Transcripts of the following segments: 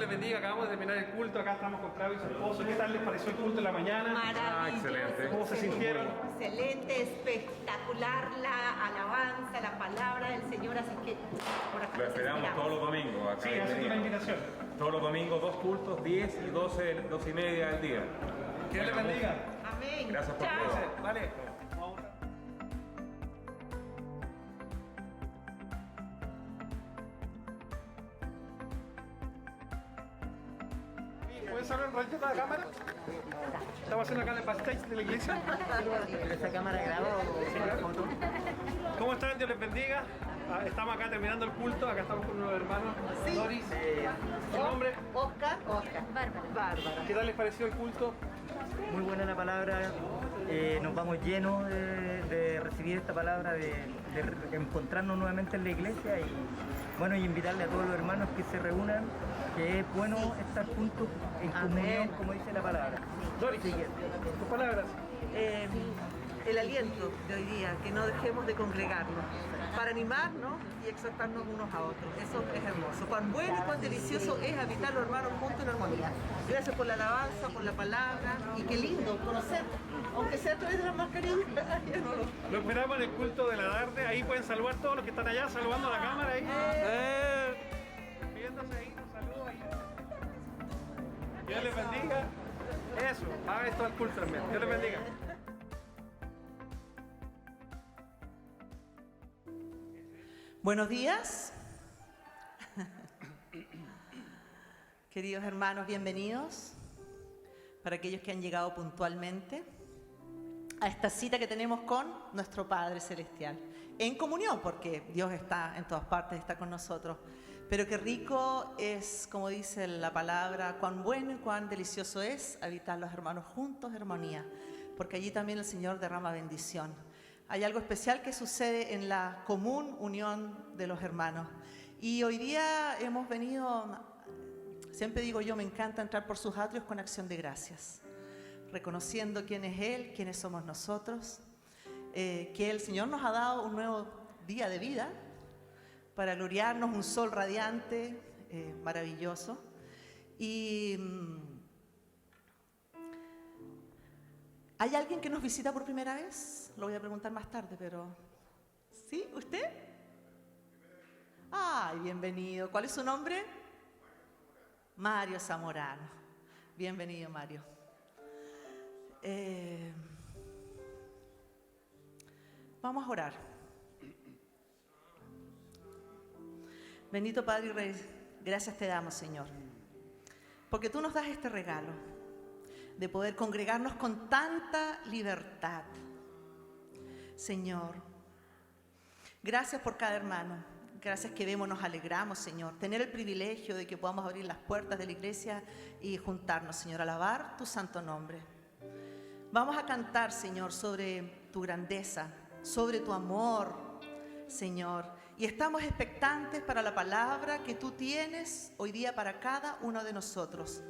les bendiga. Acabamos de terminar el culto. Acá estamos con Claudio y su esposo. ¿Qué tal les pareció el culto en la mañana? Maravilloso. Excelente. ¿Cómo se sintieron? Excelente, espectacular la alabanza, la palabra del Señor. Así que por acá Lo esperamos todos los domingos. Acá Sí, en hace una Medina. invitación. Todos los domingos, 2 cultos, 10 y 12, 12 y media del día. Que Dios les bendiga. Amén. Gracias por Chao. todo. Vale. Vamos a ¿Puedes hablar un ratito a la cámara? Estamos haciendo acá el backstage de la iglesia. ¿Esa cámara graba o foto? ¿Cómo están? Dios les bendiga. Estamos acá terminando el culto. Acá estamos con unos hermanos. Sí. Doris. ¿Su nombre? Oscar. Bárbara. ¿Qué tal les pareció el culto? Muy buena la palabra, nos vamos llenos de recibir esta palabra, de encontrarnos nuevamente en la iglesia y bueno, y invitarle a todos los hermanos que se reúnan, que es bueno estar juntos en comunión, como dice la palabra. Doris, tus palabras. El aliento de hoy día, que no dejemos de congregarnos, para animarnos y exhortarnos unos a otros. Eso es hermoso. Cuán bueno y cuán delicioso es habitar los hermanos juntos en armonía. Gracias por la alabanza, por la palabra, y qué lindo conocer, aunque sea a través de las mascarillas. Lo esperamos en el culto de la tarde. Ahí pueden saludar todos los que están allá, saludando a la cámara ahí. Viéndose ahí, un saludo ahí. Dios les bendiga. Eso, haga esto al culto también. Dios les bendiga. Buenos días. Queridos hermanos, bienvenidos. Para aquellos que han llegado puntualmente a esta cita que tenemos con nuestro Padre Celestial. En comunión, porque Dios está en todas partes, está con nosotros. Pero qué rico es, como dice la palabra, cuán bueno y cuán delicioso es habitar los hermanos juntos, armonía. Porque allí también el Señor derrama bendición. Hay algo especial que sucede en la común unión de los hermanos. Y hoy día hemos venido, siempre digo yo, me encanta entrar por sus atrios con acción de gracias, reconociendo quién es Él, quiénes somos nosotros, que el Señor nos ha dado un nuevo día de vida para gloriarnos, un sol radiante, maravilloso. Y ¿hay alguien que nos visita por primera vez? Lo voy a preguntar más tarde, pero... ¿Sí? ¿Usted? ¡Ay, bienvenido! ¿Cuál es su nombre? Mario Zamorano. Bienvenido, Mario. Vamos a orar. Bendito Padre y Rey, gracias te damos, Señor, porque tú nos das este regalo de poder congregarnos con tanta libertad. Señor, gracias por cada hermano, gracias que vemos, nos alegramos, Señor, tener el privilegio de que podamos abrir las puertas de la iglesia y juntarnos, Señor, a alabar tu santo nombre. Vamos a cantar, Señor, sobre tu grandeza, sobre tu amor, Señor, y estamos expectantes para la palabra que tú tienes hoy día para cada uno de nosotros.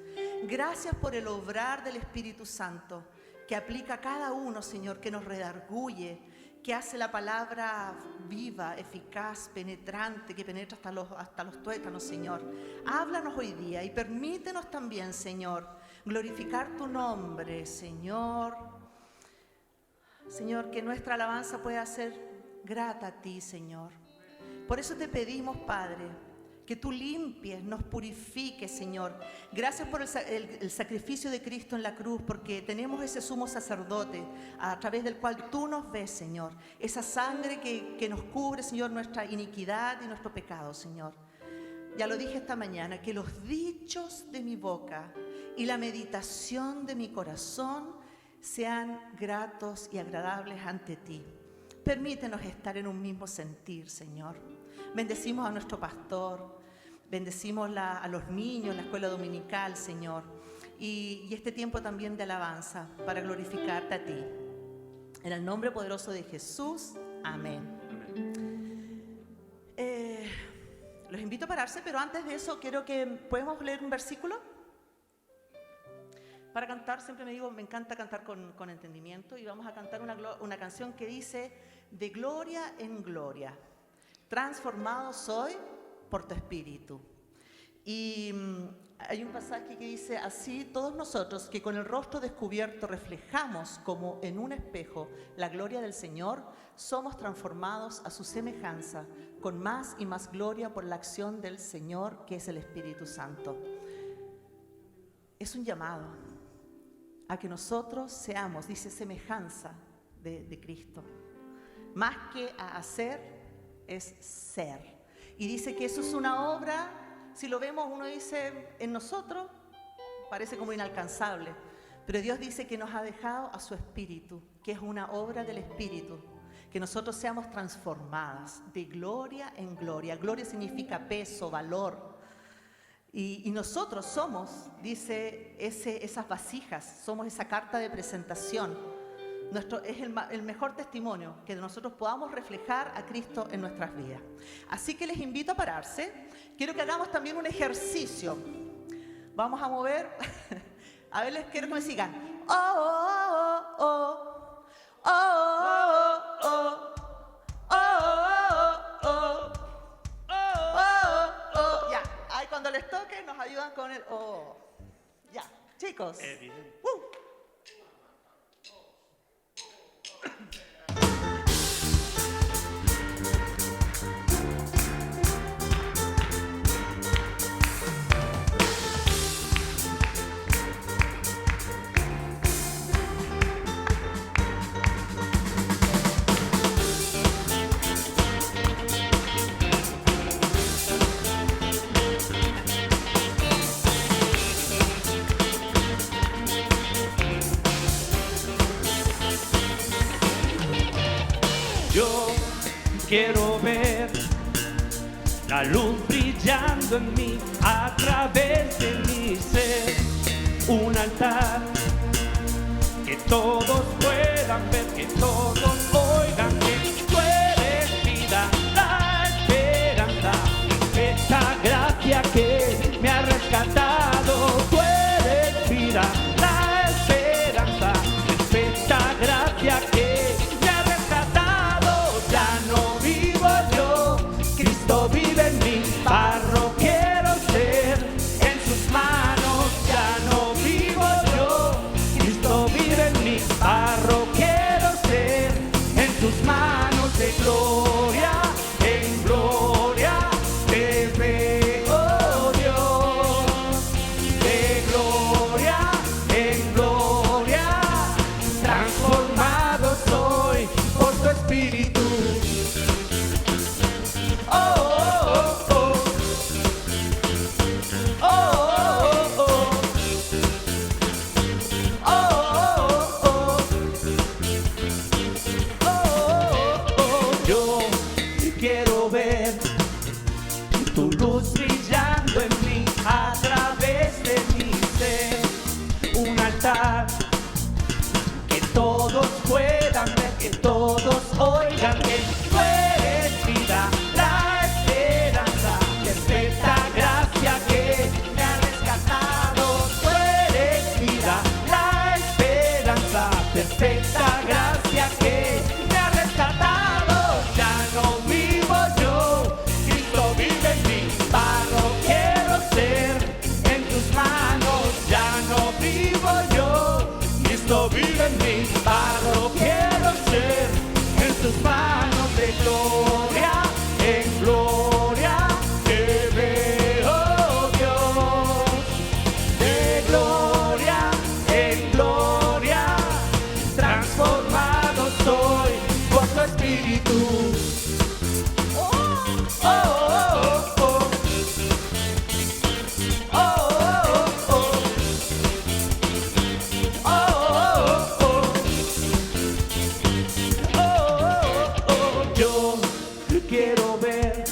Gracias por el obrar del Espíritu Santo que aplica a cada uno, Señor, que nos redarguye, que hace la palabra viva, eficaz, penetrante, que penetra hasta los tuétanos, Señor. Háblanos hoy día y permítenos también, Señor, glorificar tu nombre, Señor. Señor, que nuestra alabanza pueda ser grata a ti, Señor. Por eso te pedimos, Padre, que tú limpies, nos purifiques, Señor. Gracias por el sacrificio de Cristo en la cruz, porque tenemos ese sumo sacerdote a través del cual tú nos ves, Señor. Esa sangre que nos cubre, Señor, nuestra iniquidad y nuestro pecado, Señor. Ya lo dije esta mañana, que los dichos de mi boca y la meditación de mi corazón sean gratos y agradables ante ti. Permítenos estar en un mismo sentir, Señor. Bendecimos a nuestro pastor, bendecimos a los niños, la escuela dominical, Señor, y este tiempo también de alabanza para glorificarte a ti. En el nombre poderoso de Jesús, amén. Los invito a pararse, pero antes de eso quiero que podemos leer un versículo. Para cantar, siempre me digo, me encanta cantar con entendimiento, y vamos a cantar una canción que dice: de gloria en gloria, transformado soy por tu espíritu. Y Hay un pasaje que dice, así todos nosotros que con el rostro descubierto reflejamos como en un espejo la gloria del Señor, somos transformados a su semejanza con más y más gloria por la acción del Señor, que es el Espíritu Santo. Es un llamado a que nosotros seamos, dice, semejanza de Cristo. Más que a hacer, es ser. Y dice que eso es una obra, si lo vemos, uno dice, en nosotros, parece como inalcanzable. Pero Dios dice que nos ha dejado a su Espíritu, que es una obra del Espíritu. Que nosotros seamos transformadas de gloria en gloria. Gloria significa peso, valor. Y nosotros somos, dice, esas vasijas, somos esa carta de presentación. Es el mejor testimonio que nosotros podamos reflejar a Cristo en nuestras vidas. Así que les invito a pararse. Quiero que hagamos también un ejercicio. Vamos a mover. A ver, les quiero que me sigan. Oh, oh, oh, oh. Oh, oh, oh, oh, oh, oh, oh, oh. Ya, ahí cuando les toque nos ayudan con el oh. Ya, chicos. Yo quiero ver la luz brillando en mí a través de mi ser. Un altar que todos puedan ver, que todos oigan que tú eres vida, la esperanza, esta gracia que me ha rescatado. Tú eres vida, la esperanza, esta gracia que me ha rescatado. Ya no vivo yo, Cristo vive en mí, barro quiero ser en sus manos. Ya no vivo yo, Cristo vive en mí, barro quiero ser en tus manos. De gloria en gloria te veo, Dios. De gloria en gloria transformado soy por tu Espíritu. Oh, oh, oh, oh. Oh, oh, oh. Oh, oh, oh. Oh, oh. Yo quiero ver tu luz brillando en mí a través de mi ser. Un altar que todos puedan ver, que todos oigan que tú eres vida, la esperanza, perfecta gracia que me ha rescatado. Tú eres vida, la esperanza, perfecta gracia que me ha rescatado. Ya no vivo yo, Cristo vive en mí, barro quiero ser en tus manos. Ya no vivo yo, Cristo vive en mí, barro quiero ser en tus manos. De gloria en gloria te veo, Dios. De gloria en gloria transformado soy por tu Espíritu. Oh, oh, oh, oh. Oh, oh, oh. Oh, oh, oh. Oh, oh, oh. Yo quiero ver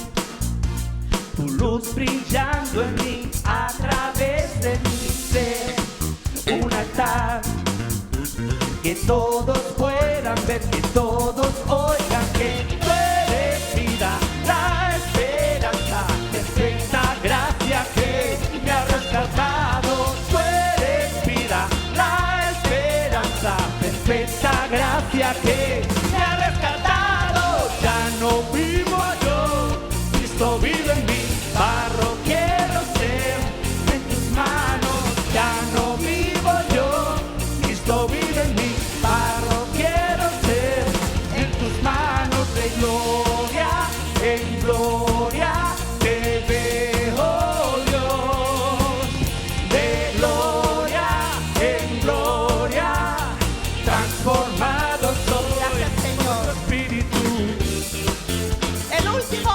tu luz brillando en mí a través de mi ser. Un altar que todos puedan ver, que todos oigan que tú eres vida, la esperanza, perfecta gracia que me ha rescatado. Tú eres vida, la esperanza, perfecta gracia que me ha rescatado. Ya no vivo yo, Cristo vive en mí, barro quiero ser en tus manos. en gloria te veo, Dios. De gloria en gloria, transformado soy. Gracias, Señor. Por tu espíritu. El último.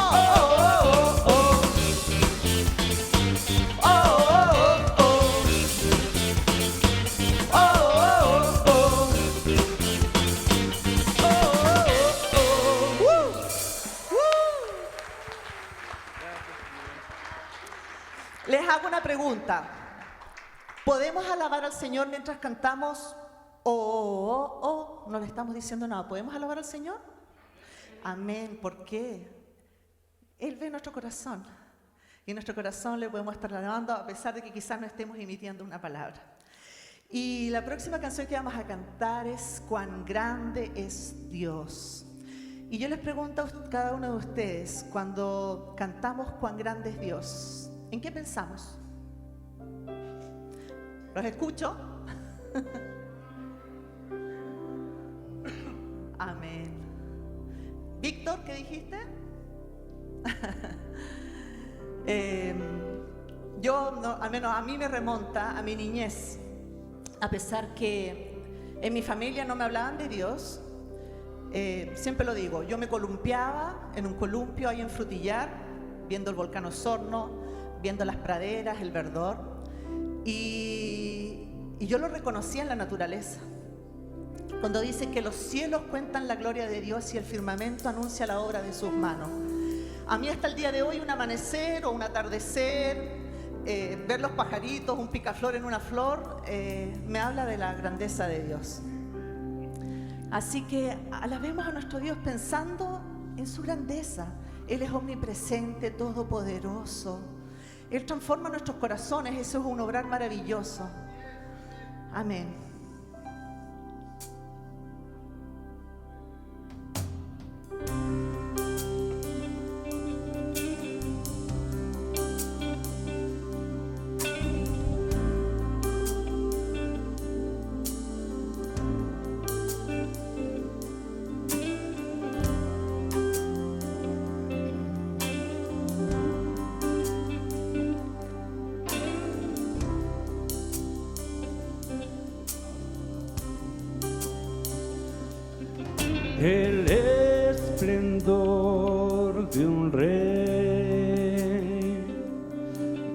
Les hago una pregunta. ¿Podemos alabar al Señor mientras cantamos? No le estamos diciendo nada. ¿Podemos alabar al Señor? Amén. ¿Por qué? Él ve nuestro corazón. Y en nuestro corazón le podemos estar alabando a pesar de que quizás no estemos emitiendo una palabra. Y la próxima canción que vamos a cantar es Cuán grande es Dios. Y yo les pregunto a cada uno de ustedes, cuando cantamos Cuán grande es Dios, ¿en qué pensamos? ¿Los escucho? Amén. Víctor, ¿qué dijiste? Al menos a mí me remonta a mi niñez. A pesar que en mi familia no me hablaban de Dios, siempre lo digo, yo me columpiaba en un columpio ahí en Frutillar, viendo el volcán Osorno, viendo las praderas, el verdor, y yo lo reconocía en la naturaleza. Cuando dice que los cielos cuentan la gloria de Dios y el firmamento anuncia la obra de sus manos. A mí hasta el día de hoy un amanecer o un atardecer, ver los pajaritos, un picaflor en una flor, me habla de la grandeza de Dios. Así que alabemos a nuestro Dios pensando en su grandeza. Él es omnipresente, todopoderoso. Él transforma nuestros corazones, eso es un obrar maravilloso. Amén. El esplendor de un rey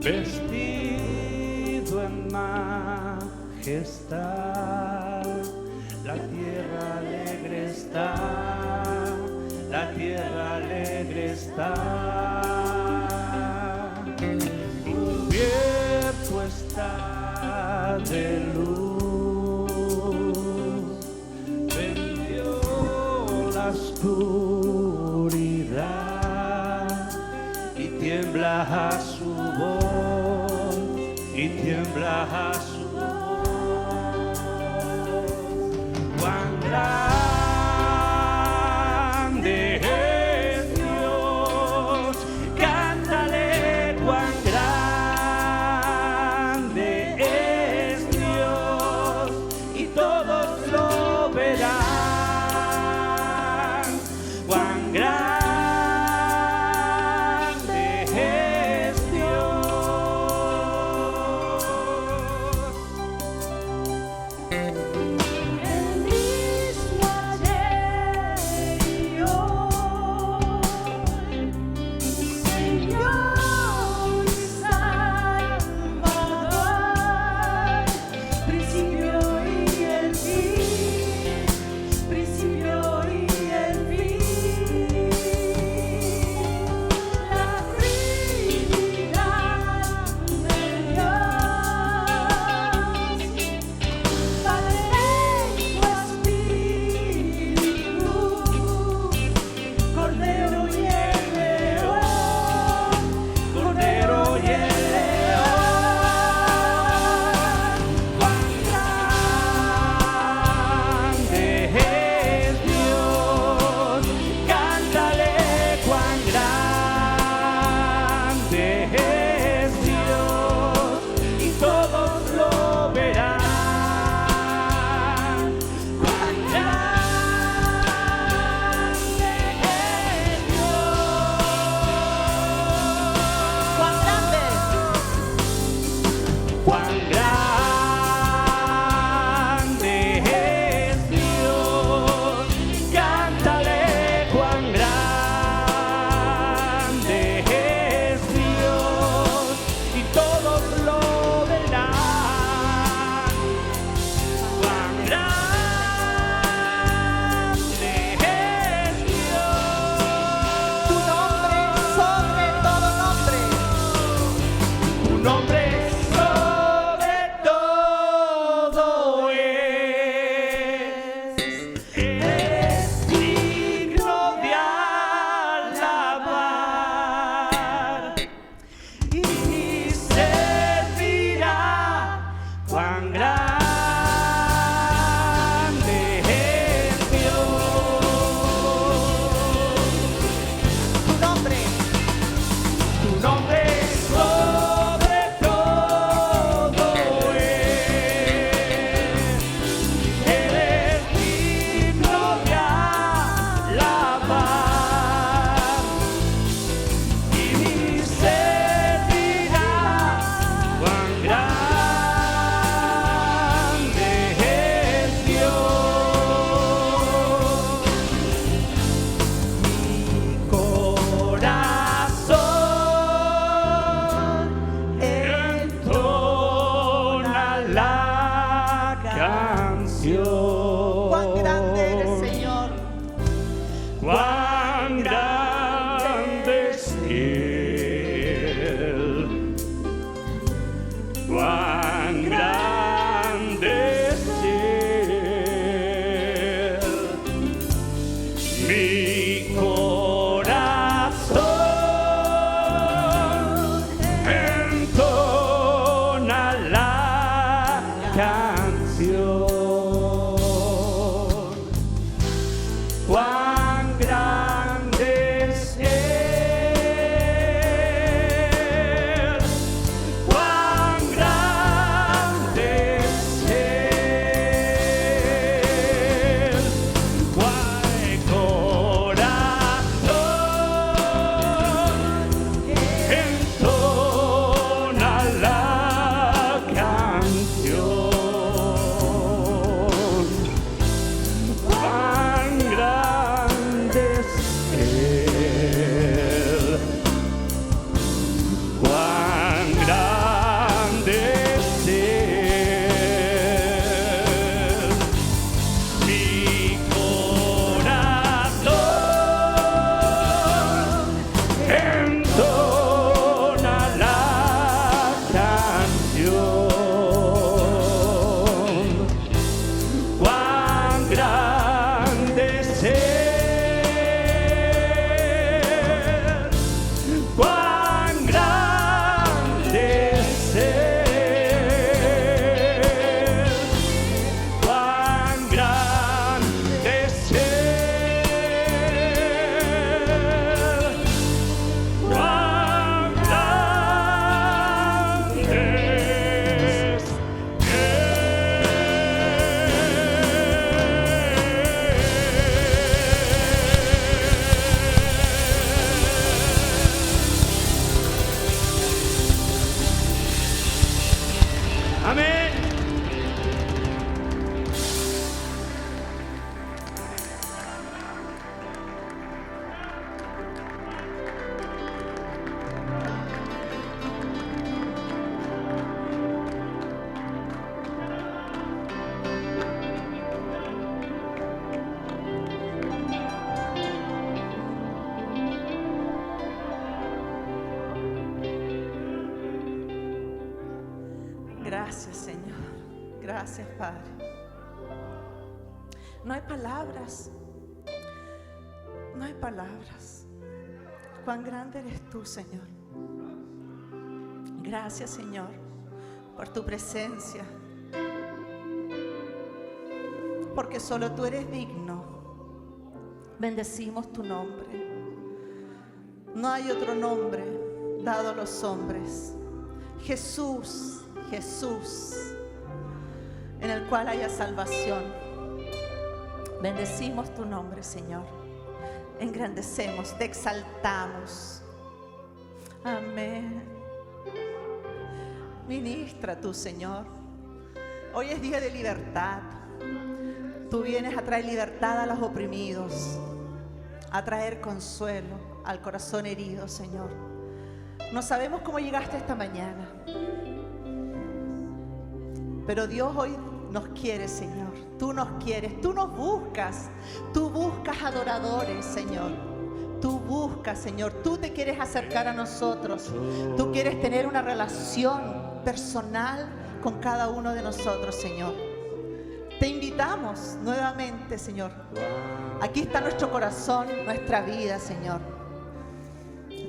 vestido en majestad, la tierra alegre está, la tierra alegre está, cubierto está de luz. Oscuridad y tiembla a su voz, y tiembla a su voz. Cuán grande es Dios, cántale cuán grande es Dios, y todos lo verán. Grande es Dios, mi corazón entona la canción. Cuán grande es Él, cuán grande es Él, cuán corazón entona la canción. Cuán grande es Él, cuán grande es Él, mi corazón entona la canción. Cuán grande es Él, cuán grande es Él, cuán grande es Él, cuán grande es Amén. Gracias, Señor. Gracias, Padre. No hay palabras. No hay palabras. Cuán grande eres tú, Señor. Gracias, Señor, por tu presencia. Porque solo tú eres digno. Bendecimos tu nombre. No hay otro nombre dado a los hombres. Jesús, Jesús, en el cual haya salvación. Bendecimos tu nombre, Señor. Engrandecemos, te exaltamos. Amén. Ministra tú, Señor. Hoy es día de libertad. Tú vienes a traer libertad a los oprimidos, a traer consuelo al corazón herido, Señor. No sabemos cómo llegaste esta mañana, pero Dios hoy nos quiere, Señor. Tú nos quieres, tú nos buscas. Tú buscas adoradores, Señor. Tú buscas, Señor. Tú te quieres acercar a nosotros. Tú quieres tener una relación personal con cada uno de nosotros, Señor. Te invitamos nuevamente, Señor. Aquí está nuestro corazón, nuestra vida, Señor.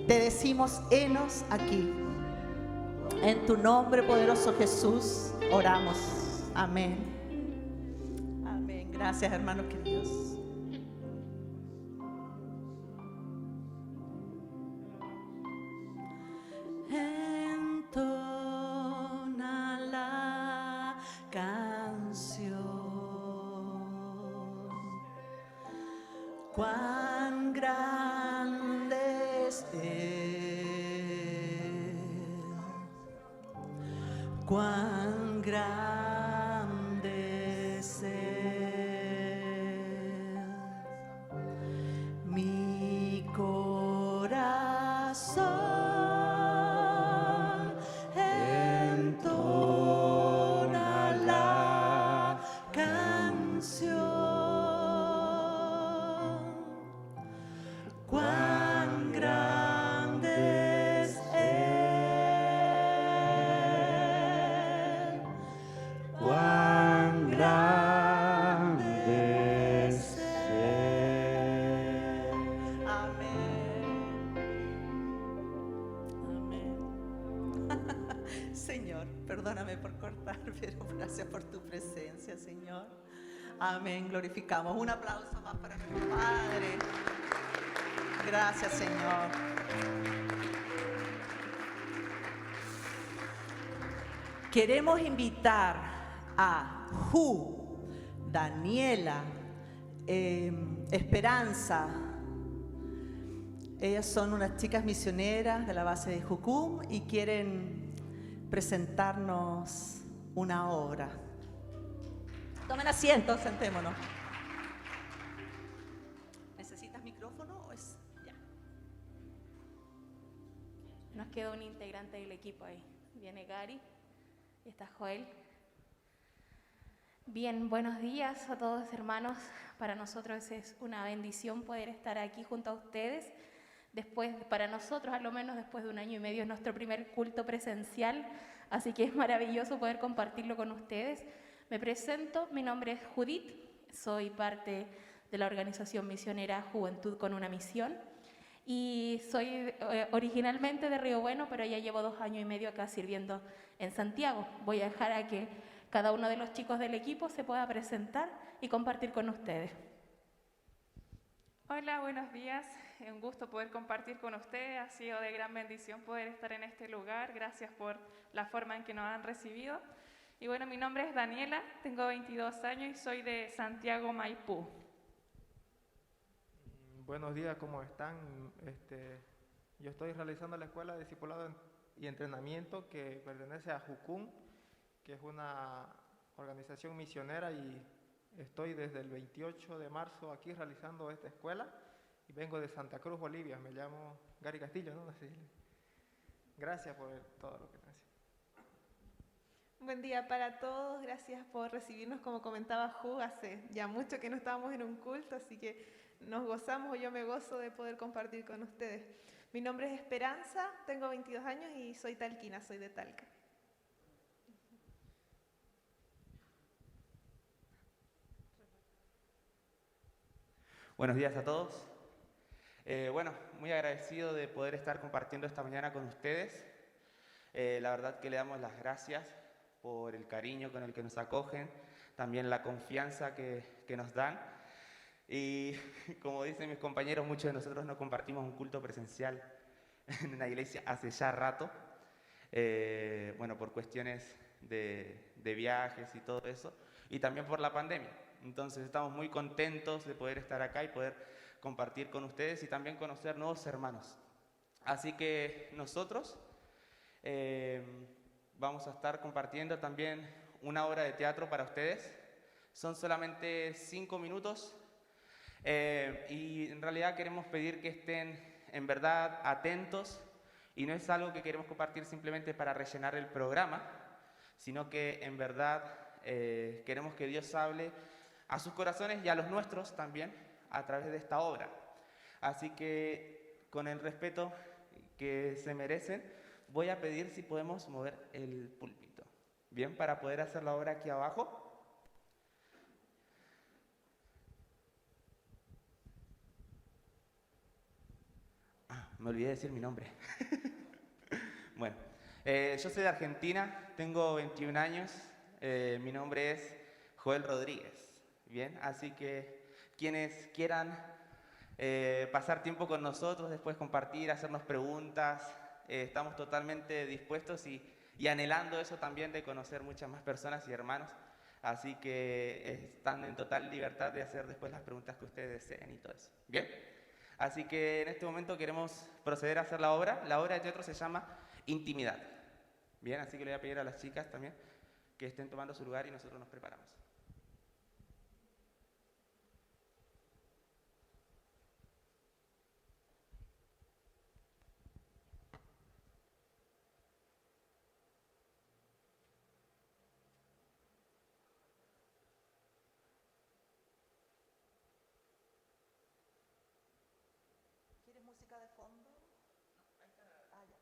Te decimos, henos aquí. En tu nombre poderoso, Jesús, oramos. Amén. Amén. Gracias, hermanos queridos. Entona la canción. Cuán grande es Él, cuán grande es Él, mi corazón entona la canción. Cuán grande es Él, Perdóname por cortar, pero gracias por tu presencia, Señor. Amén, glorificamos. Un aplauso más para nuestro Padre. Gracias, Señor. Queremos invitar a Daniela, Esperanza. Ellas son unas chicas misioneras de la base de Jucum y quieren presentarnos una obra. Tomen asiento, sentémonos. ¿Necesitas micrófono o es ya? Nos queda un integrante del equipo ahí. Viene Gary y está Joel. Bien, buenos días a todos, hermanos. Para nosotros es una bendición poder estar aquí junto a ustedes. Para nosotros, a lo menos después de 1 año y medio, es nuestro primer culto presencial, así que es maravilloso poder compartirlo con ustedes. Me presento, mi nombre es Judith, soy parte de la organización misionera Juventud con una Misión y soy originalmente de Río Bueno, pero ya llevo 2 años y medio acá sirviendo en Santiago. Voy a dejar a que cada uno de los chicos del equipo se pueda presentar y compartir con ustedes. Hola, buenos días. Es un gusto poder compartir con ustedes. Ha sido de gran bendición poder estar en este lugar. Gracias por la forma en que nos han recibido. Y bueno, mi nombre es Daniela, tengo 22 años y soy de Santiago, Maipú. Buenos días, ¿cómo están? Yo estoy realizando la Escuela de Discipulado y Entrenamiento que pertenece a Jucum, que es una organización misionera, y estoy desde el 28 de marzo aquí realizando esta escuela y vengo de Santa Cruz, Bolivia. Me llamo Gary Castillo, ¿no? Así. Gracias por todo lo que me hacen. Buen día para todos, gracias por recibirnos. Como comentaba Ju, hace ya mucho que no estábamos en un culto, así que nos gozamos, o yo me gozo de poder compartir con ustedes. Mi nombre es Esperanza, tengo 22 años y soy talquina, soy de Talca. Buenos días a todos. Muy agradecido de poder estar compartiendo esta mañana con ustedes. La verdad que le damos las gracias por el cariño con el que nos acogen, también la confianza que nos dan. Y como dicen mis compañeros, muchos de nosotros no compartimos un culto presencial en una iglesia hace ya rato, por cuestiones de viajes y todo eso, y también por la pandemia. Entonces estamos muy contentos de poder estar acá y poder compartir con ustedes y también conocer nuevos hermanos. Así que nosotros vamos a estar compartiendo también una obra de teatro para ustedes. Son solamente 5 minutos y en realidad queremos pedir que estén en verdad atentos, y no es algo que queremos compartir simplemente para rellenar el programa, sino que en verdad queremos que Dios hable a sus corazones y a los nuestros también a través de esta obra. Así que con el respeto que se merecen, voy a pedir si podemos mover el púlpito, bien, para poder hacer la obra aquí abajo. Me olvidé decir mi nombre. Bueno, yo soy de Argentina, tengo 21 años, mi nombre es Joel Rodríguez. Bien, así que quienes quieran pasar tiempo con nosotros, después compartir, hacernos preguntas, estamos totalmente dispuestos y anhelando eso también, de conocer muchas más personas y hermanos. Así que están en total libertad de hacer después las preguntas que ustedes deseen y todo eso. Bien, así que en este momento queremos proceder a hacer la obra. La obra de teatro se llama Intimidad. Bien, así que le voy a pedir a las chicas también que estén tomando su lugar y nosotros nos preparamos. ¿Quieres música de fondo? Ah, ya.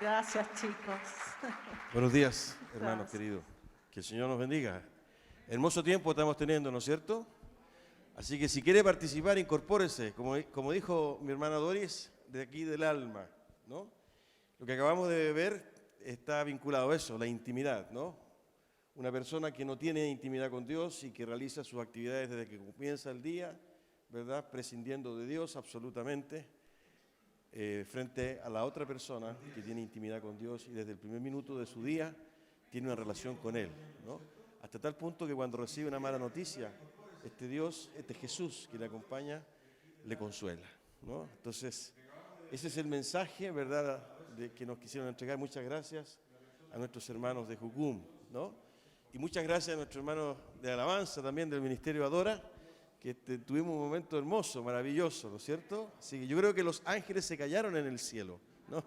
Gracias, chicos. Buenos días, hermanos Gracias. queridos. Que el Señor nos bendiga. Hermoso tiempo estamos teniendo, ¿no es cierto? Así que si quiere participar, incorpórese. Como dijo mi hermana Doris, de aquí del alma, ¿no? Lo que acabamos de ver está vinculado a eso, la intimidad, ¿no? Una persona que no tiene intimidad con Dios y que realiza sus actividades desde que comienza el día, ¿verdad? Prescindiendo de Dios absolutamente, frente a la otra persona que tiene intimidad con Dios y desde el primer minuto de su día tiene una relación con Él, ¿no? Hasta tal punto que cuando recibe una mala noticia, este Dios, este Jesús que le acompaña, le consuela, ¿no? Entonces, ese es el mensaje, ¿verdad?, que nos quisieron entregar. Muchas gracias a nuestros hermanos de Jucum, ¿no? Y muchas gracias a nuestros hermanos de alabanza también del Ministerio Adora, que tuvimos un momento hermoso, maravilloso, ¿no es cierto? Así que yo creo que los ángeles se callaron en el cielo, ¿no?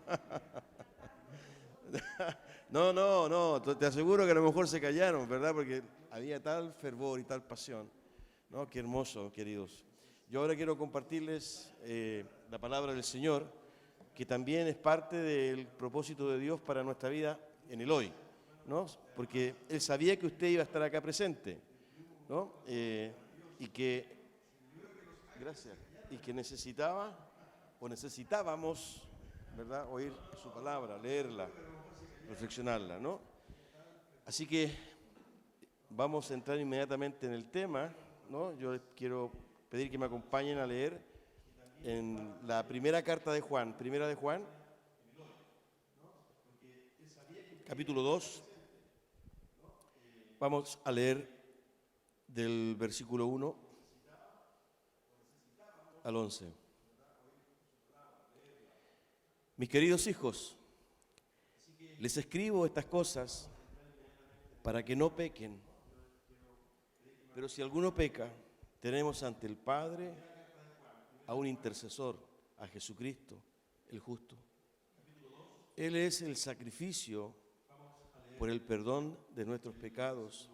No, te aseguro que a lo mejor se callaron, ¿verdad? Porque había tal fervor y tal pasión, ¿no? Qué hermoso, queridos. Yo ahora quiero compartirles la palabra del Señor, que también es parte del propósito de Dios para nuestra vida en el hoy, ¿no? Porque Él sabía que usted iba a estar acá presente, ¿no? Y que necesitábamos, ¿verdad?, oír su palabra, leerla, reflexionarla, ¿no? Así que vamos a entrar inmediatamente en el tema, ¿no? Yo les quiero pedir que me acompañen a leer en la primera carta de Juan, primera de Juan, capítulo 2. Vamos a leer del versículo 1 al 11. Mis queridos hijos, les escribo estas cosas para que no pequen. Pero si alguno peca, tenemos ante el Padre a un intercesor, a Jesucristo, el justo. Él es el sacrificio por el perdón de nuestros pecados,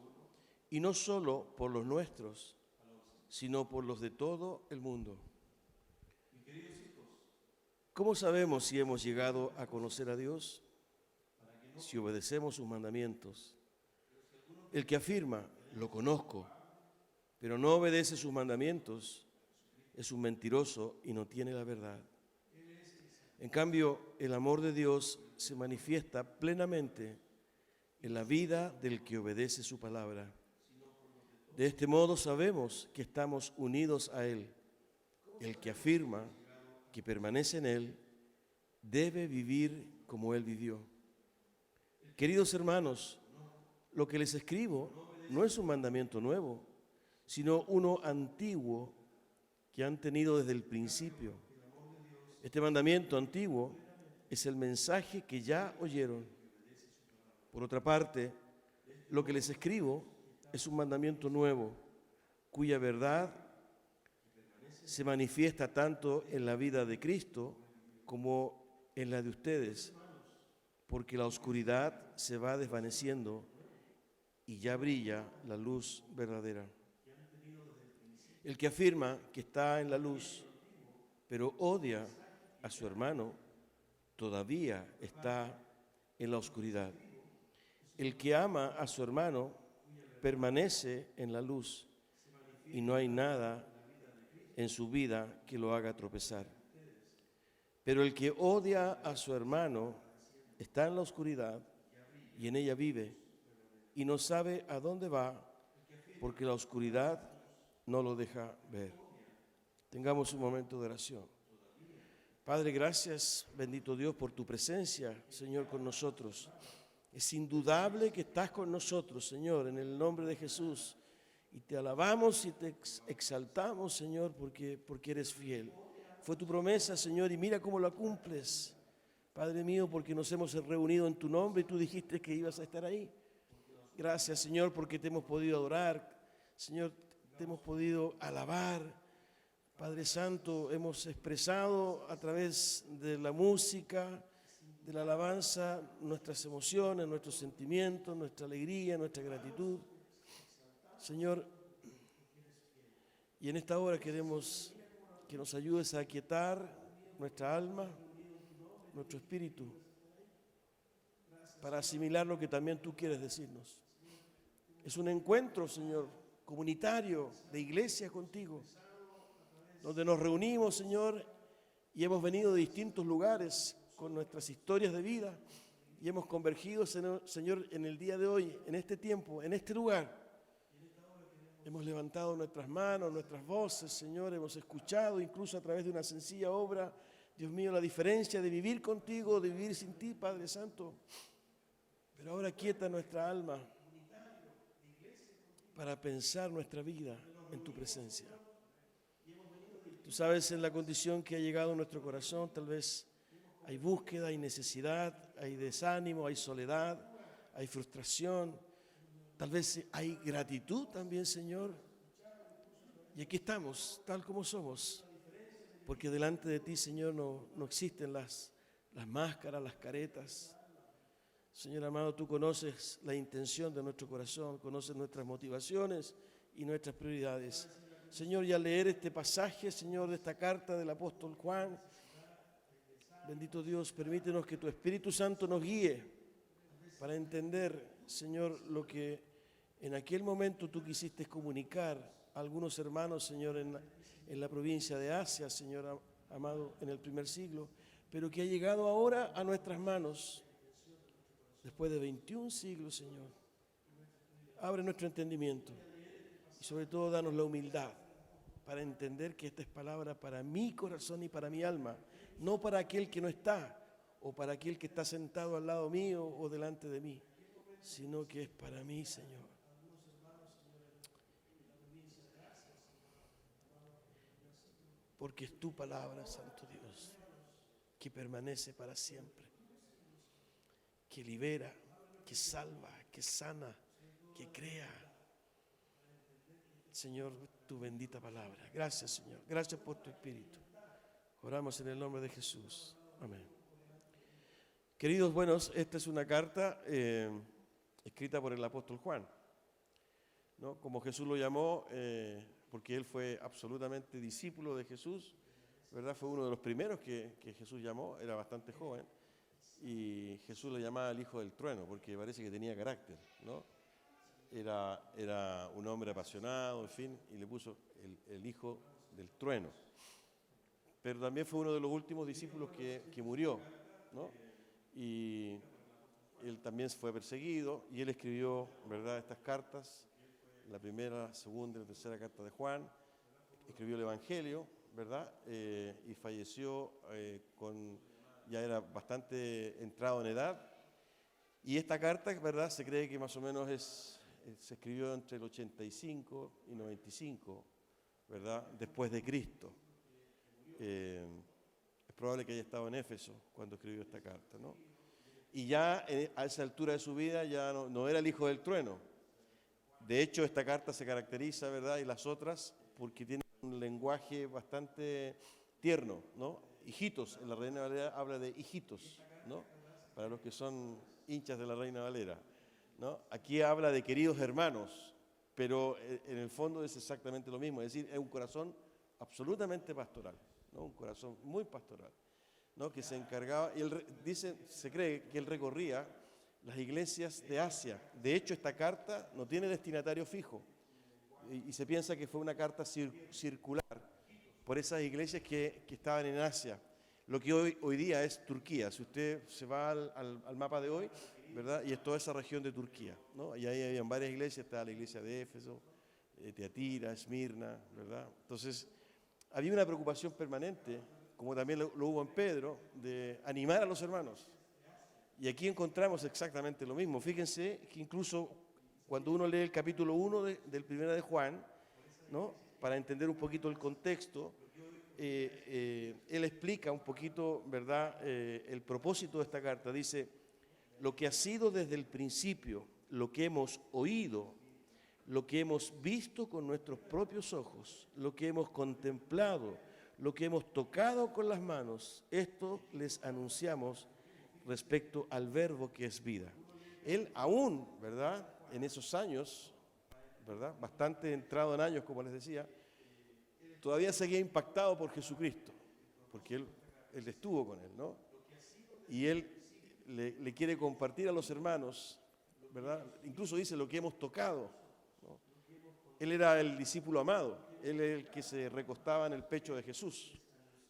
y no solo por los nuestros, sino por los de todo el mundo. ¿Cómo sabemos si hemos llegado a conocer a Dios? Si obedecemos sus mandamientos. El que afirma, lo conozco, pero no obedece sus mandamientos, es un mentiroso y no tiene la verdad. En cambio, el amor de Dios se manifiesta plenamente en la vida del que obedece su palabra. De este modo sabemos que estamos unidos a Él. El que afirma que permanece en Él debe vivir como Él vivió. Queridos hermanos, lo que les escribo no es un mandamiento nuevo, sino uno antiguo que han tenido desde el principio. Este mandamiento antiguo es el mensaje que ya oyeron. Por otra parte, lo que les escribo es un mandamiento nuevo, cuya verdad se manifiesta tanto en la vida de Cristo como en la de ustedes, porque la oscuridad se va desvaneciendo y ya brilla la luz verdadera. El que afirma que está en la luz, pero odia a su hermano, todavía está en la oscuridad. El que ama a su hermano permanece en la luz y no hay nada en su vida que lo haga tropezar. Pero el que odia a su hermano está en la oscuridad y en ella vive y no sabe a dónde va porque la oscuridad no lo deja ver. Tengamos un momento de oración. Padre, gracias, bendito Dios, por tu presencia, Señor, con nosotros. Es indudable que estás con nosotros, Señor, en el nombre de Jesús. Y te alabamos y te exaltamos, Señor, porque eres fiel. Fue tu promesa, Señor, y mira cómo la cumples. Padre mío, porque nos hemos reunido en tu nombre y tú dijiste que ibas a estar ahí. Gracias, Señor, porque te hemos podido adorar. Señor, te hemos podido alabar. Padre Santo, hemos expresado a través de la música, de la alabanza, nuestras emociones, nuestros sentimientos, nuestra alegría, nuestra gratitud. Señor, y en esta hora queremos que nos ayudes a aquietar nuestra alma, nuestro espíritu, para asimilar lo que también tú quieres decirnos. Es un encuentro, Señor, comunitario, de iglesia contigo, donde nos reunimos, Señor, y hemos venido de distintos lugares con nuestras historias de vida y hemos convergido, Señor, en el día de hoy, en este tiempo, en este lugar. Hemos levantado nuestras manos, nuestras voces, Señor, hemos escuchado incluso a través de una sencilla obra, Dios mío, la diferencia de vivir contigo, de vivir sin ti, Padre Santo. Pero ahora quieta nuestra alma para pensar nuestra vida en tu presencia. Tú sabes en la condición que ha llegado a nuestro corazón, tal vez hay búsqueda, hay necesidad, hay desánimo, hay soledad, hay frustración, tal vez hay gratitud también, Señor. Y aquí estamos, tal como somos, porque delante de ti, Señor, no existen las máscaras, las caretas. Señor amado, tú conoces la intención de nuestro corazón, conoces nuestras motivaciones y nuestras prioridades. Señor, y al leer este pasaje, Señor, de esta carta del apóstol Juan, bendito Dios, permítenos que tu Espíritu Santo nos guíe para entender, Señor, lo que en aquel momento tú quisiste comunicar a algunos hermanos, Señor, en la provincia de Asia, Señor amado, en el primer siglo, pero que ha llegado ahora a nuestras manos. Después de 21 siglos, Señor, abre nuestro entendimiento y sobre todo danos la humildad para entender que esta es palabra para mi corazón y para mi alma, no para aquel que no está o para aquel que está sentado al lado mío o delante de mí, sino que es para mí, Señor. Porque es tu palabra, Santo Dios, que permanece para siempre, que libera, que salva, que sana, que crea. Señor, tu bendita palabra. Gracias, Señor. Gracias por tu Espíritu. Oramos en el nombre de Jesús. Amén. Queridos, buenos, esta es una carta escrita por el apóstol Juan, ¿no? Como Jesús lo llamó, porque él fue absolutamente discípulo de Jesús, ¿verdad? Fue uno de los primeros que Jesús llamó, era bastante joven. Y Jesús le llamaba el hijo del trueno, porque parece que tenía carácter, ¿no? Era un hombre apasionado, en fin, y le puso el hijo del trueno. Pero también fue uno de los últimos discípulos que murió, ¿no? Y él también fue perseguido, y él escribió, ¿verdad?, estas cartas, la primera, segunda y la tercera carta de Juan, escribió el Evangelio, ¿verdad? Y falleció ya era bastante entrado en edad, y esta carta, ¿verdad?, se cree que más o menos se escribió entre el 85 y 95, ¿verdad?, después de Cristo. Es probable que haya estado en Éfeso cuando escribió esta carta, ¿no? Y ya a esa altura de su vida ya no era el hijo del trueno. De hecho, esta carta se caracteriza, ¿verdad?, y las otras, porque tiene un lenguaje bastante tierno, ¿no? Hijitos, en la Reina Valera habla de hijitos, ¿no? Para los que son hinchas de la Reina Valera, ¿no? Aquí habla de queridos hermanos, pero en el fondo es exactamente lo mismo, es decir, es un corazón absolutamente pastoral, ¿no? Un corazón muy pastoral, ¿no? Que se encargaba, y se cree que él recorría las iglesias de Asia. De hecho, esta carta no tiene destinatario fijo, y se piensa que fue una carta circular por esas iglesias que estaban en Asia, lo que hoy día es Turquía. Si usted se va al mapa de hoy, ¿verdad?, y es toda esa región de Turquía, ¿no? Y ahí habían varias iglesias, estaba la iglesia de Éfeso, Teatira, Esmirna, ¿verdad? Entonces, había una preocupación permanente, como también lo hubo en Pedro, de animar a los hermanos. Y aquí encontramos exactamente lo mismo. Fíjense que incluso cuando uno lee el capítulo 1 del Primera de Juan, ¿no?, para entender un poquito el contexto, él explica un poquito, ¿verdad?, el propósito de esta carta. Dice, lo que ha sido desde el principio, lo que hemos oído, lo que hemos visto con nuestros propios ojos, lo que hemos contemplado, lo que hemos tocado con las manos, esto les anunciamos respecto al verbo que es vida. Él aún, ¿verdad?, en esos años, ¿verdad?, bastante entrado en años, como les decía, todavía seguía impactado por Jesucristo, porque él estuvo con él, ¿no? Y él le quiere compartir a los hermanos, ¿verdad? Incluso dice lo que hemos tocado, ¿no? Él era el discípulo amado, él es el que se recostaba en el pecho de Jesús,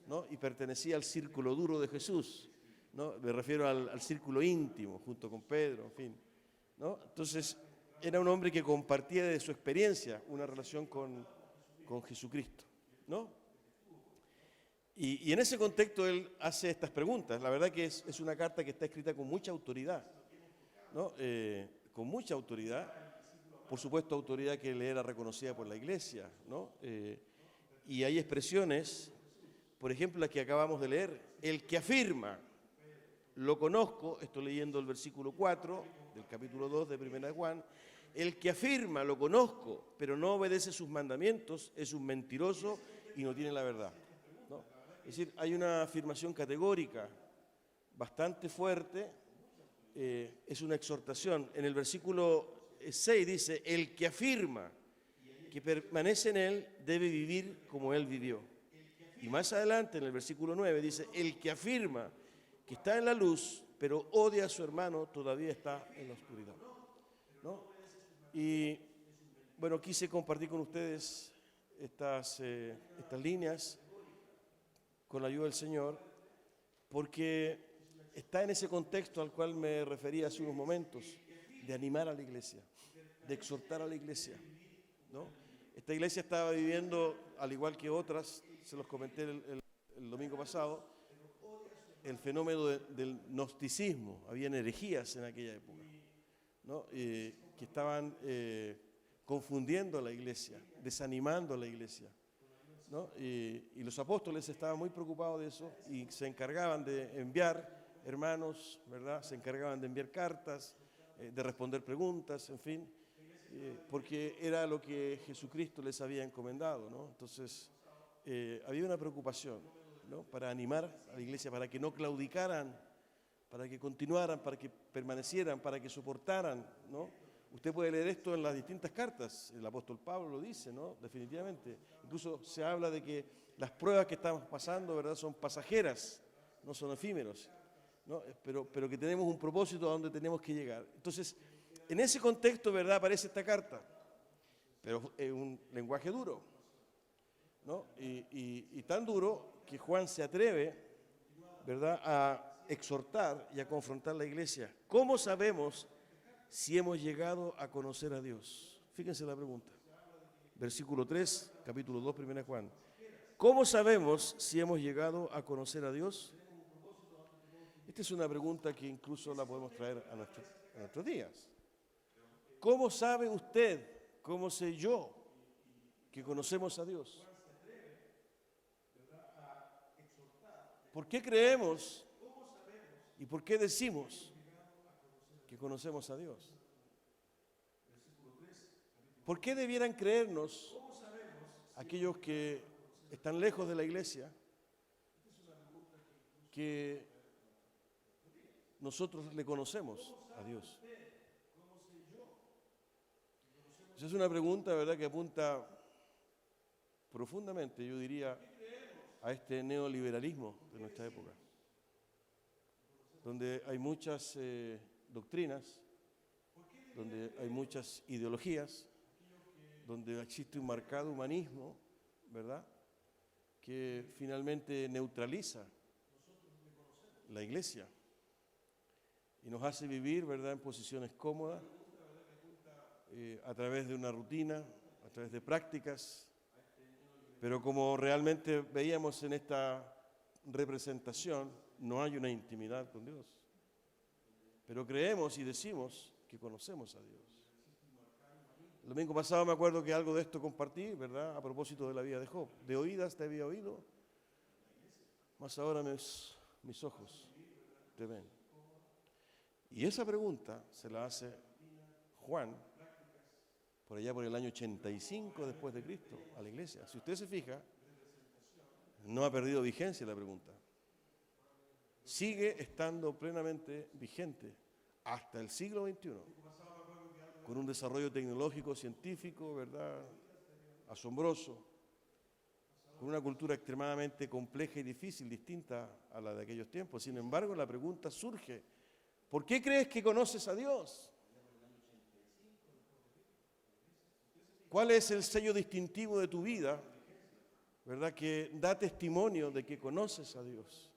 ¿no? Y pertenecía al círculo duro de Jesús, ¿no? Me refiero al círculo íntimo, junto con Pedro, en fin, ¿no? Entonces, era un hombre que compartía de su experiencia una relación con Jesucristo, ¿no? Y en ese contexto él hace estas preguntas. La verdad que es una carta que está escrita con mucha autoridad, ¿no? Con mucha autoridad, por supuesto autoridad que le era reconocida por la Iglesia, ¿no? Y hay expresiones, por ejemplo, las que acabamos de leer, el que afirma, lo conozco, estoy leyendo el versículo 4 del capítulo 2 de 1 de Juan, el que afirma, lo conozco, pero no obedece sus mandamientos, es un mentiroso y no tiene la verdad, ¿no? Es decir, hay una afirmación categórica bastante fuerte, es una exhortación. En el versículo 6 dice, el que afirma que permanece en él debe vivir como él vivió. Y más adelante, en el versículo 9, dice, el que afirma que está en la luz, pero odia a su hermano, todavía está en la oscuridad, ¿no? Y bueno, quise compartir con ustedes estas líneas con la ayuda del Señor, porque está en ese contexto al cual me refería hace unos momentos, de animar a la iglesia, de exhortar a la iglesia, ¿no? Esta iglesia estaba viviendo, al igual que otras, se los comenté el domingo pasado, el fenómeno del gnosticismo. Habían herejías en aquella época, ¿no? Que estaban confundiendo a la iglesia, desanimando a la iglesia, ¿no? Y los apóstoles estaban muy preocupados de eso y se encargaban de enviar hermanos, ¿verdad? Se encargaban de enviar cartas, de responder preguntas, en fin, porque era lo que Jesucristo les había encomendado, ¿no? Entonces, había una preocupación, ¿no? Para animar a la iglesia, para que no claudicaran, para que continuaran, para que permanecieran, para que soportaran, ¿no? Usted puede leer esto en las distintas cartas, el apóstol Pablo lo dice, ¿no? Definitivamente. Incluso se habla de que las pruebas que estamos pasando, ¿verdad?, son pasajeras, no son efímeros, ¿no? Pero que tenemos un propósito a donde tenemos que llegar. Entonces, en ese contexto, ¿verdad?, aparece esta carta, pero es un lenguaje duro, ¿no? Y tan duro que Juan se atreve, ¿verdad?, a exhortar y a confrontar la iglesia. ¿Cómo sabemos si hemos llegado a conocer a Dios? Fíjense la pregunta. Versículo 3, capítulo 2, 1 de Juan. ¿Cómo sabemos si hemos llegado a conocer a Dios? Esta es una pregunta que incluso la podemos traer a nuestros días. ¿Cómo sabe usted, cómo sé yo que conocemos a Dios? ¿Por qué creemos y por qué decimos que conocemos a Dios? ¿Por qué debieran creernos aquellos que están lejos de la iglesia que nosotros le conocemos a Dios? Esa es una pregunta, ¿verdad?, que apunta profundamente, yo diría, a este neoliberalismo de nuestra época, donde hay muchas doctrinas, donde hay muchas ideologías, donde existe un marcado humanismo, ¿verdad?, que finalmente neutraliza la iglesia y nos hace vivir, ¿verdad?, en posiciones cómodas, a través de una rutina, a través de prácticas, pero como realmente veíamos en esta representación, no hay una intimidad con Dios. Pero creemos y decimos que conocemos a Dios. El domingo pasado me acuerdo que algo de esto compartí, ¿verdad?, a propósito de la vida de Job. De oídas te había oído, mas ahora mis ojos te ven. Y esa pregunta se la hace Juan, por allá por el año 85 después de Cristo, a la iglesia. Si usted se fija, no ha perdido vigencia la pregunta. Sigue estando plenamente vigente hasta el siglo XXI, con un desarrollo tecnológico, científico, ¿verdad?, asombroso, con una cultura extremadamente compleja y difícil, distinta a la de aquellos tiempos. Sin embargo, la pregunta surge ¿Por qué crees que conoces a Dios? ¿Cuál es el sello distintivo de tu vida, verdad, que da testimonio de que conoces a Dios?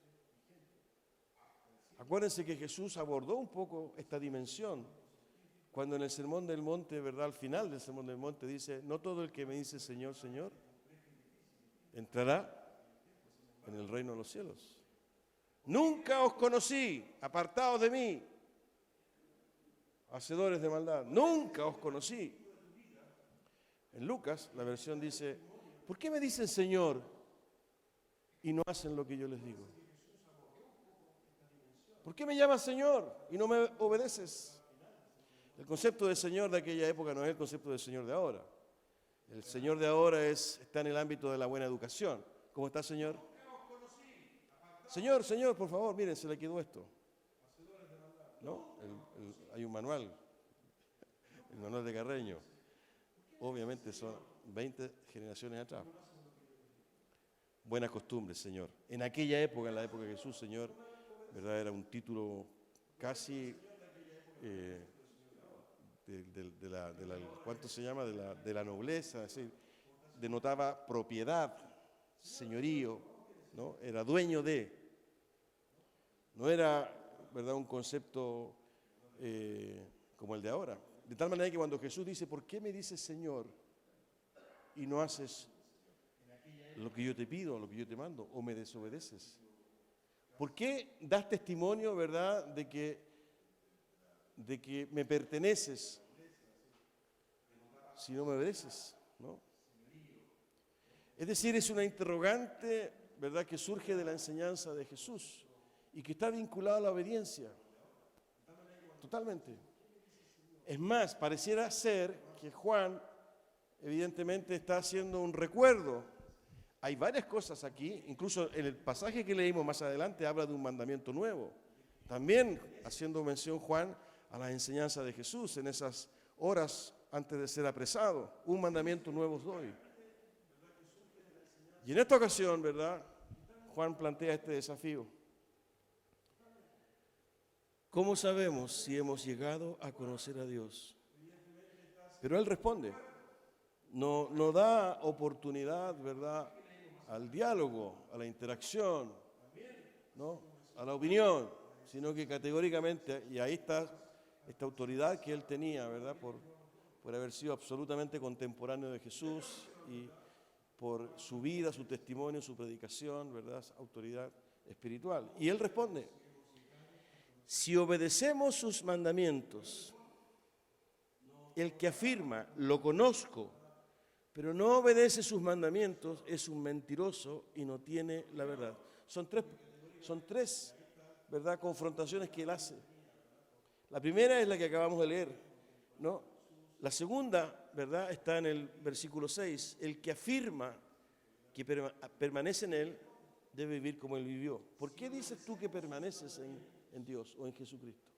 Acuérdense que Jesús abordó un poco esta dimensión cuando en el Sermón del Monte, verdad, al final del Sermón del Monte dice: no todo el que me dice Señor, Señor, entrará en el reino de los cielos. Nunca os conocí, apartados de mí, hacedores de maldad. Nunca os conocí. En Lucas, la versión dice: ¿por qué me dicen Señor y no hacen lo que yo les digo? ¿Por qué me llamas Señor y no me obedeces? El concepto de Señor de aquella época no es el concepto de Señor de ahora. El Señor de ahora está en el ámbito de la buena educación. ¿Cómo está, Señor? Señor, Señor, por favor, miren, se le quedó esto. ¿No? Hay un manual, el manual de Carreño. Obviamente son 20 generaciones atrás. Buenas costumbres, Señor. En aquella época, en la época de Jesús, Señor, ¿verdad? Era un título casi ¿cuánto se llama? De la nobleza, es decir, denotaba propiedad, señorío, ¿no? Era dueño de. No era, ¿verdad?, un concepto como el de ahora. De tal manera que cuando Jesús dice: ¿por qué me dices Señor y no haces lo que yo te pido, lo que yo te mando, o me desobedeces? ¿Por qué das testimonio, verdad, de que me perteneces si no me obedeces? ¿No? Es decir, es una interrogante, verdad, que surge de la enseñanza de Jesús y que está vinculada a la obediencia. Totalmente. Es más, pareciera ser que Juan evidentemente está haciendo un recuerdo. Hay varias cosas aquí, incluso en el pasaje que leímos más adelante habla de un mandamiento nuevo. También haciendo mención Juan a las enseñanzas de Jesús en esas horas antes de ser apresado. Un mandamiento nuevo os doy. Y en esta ocasión, ¿verdad?, Juan plantea este desafío. ¿Cómo sabemos si hemos llegado a conocer a Dios? Pero él responde, no da oportunidad, ¿verdad?, al diálogo, a la interacción, ¿no?, a la opinión, sino que categóricamente, y ahí está esta autoridad que él tenía, ¿verdad?, por haber sido absolutamente contemporáneo de Jesús y por su vida, su testimonio, su predicación, ¿verdad?, autoridad espiritual. Y él responde: si obedecemos sus mandamientos, el que afirma, lo conozco, pero no obedece sus mandamientos, es un mentiroso y no tiene la verdad. Son tres, ¿verdad?, confrontaciones que él hace. La primera es la que acabamos de leer, ¿no? La segunda, ¿verdad?, está en el versículo 6. El que afirma que permanece en él debe vivir como él vivió. ¿Por qué dices tú que permaneces en Dios o en Jesucristo?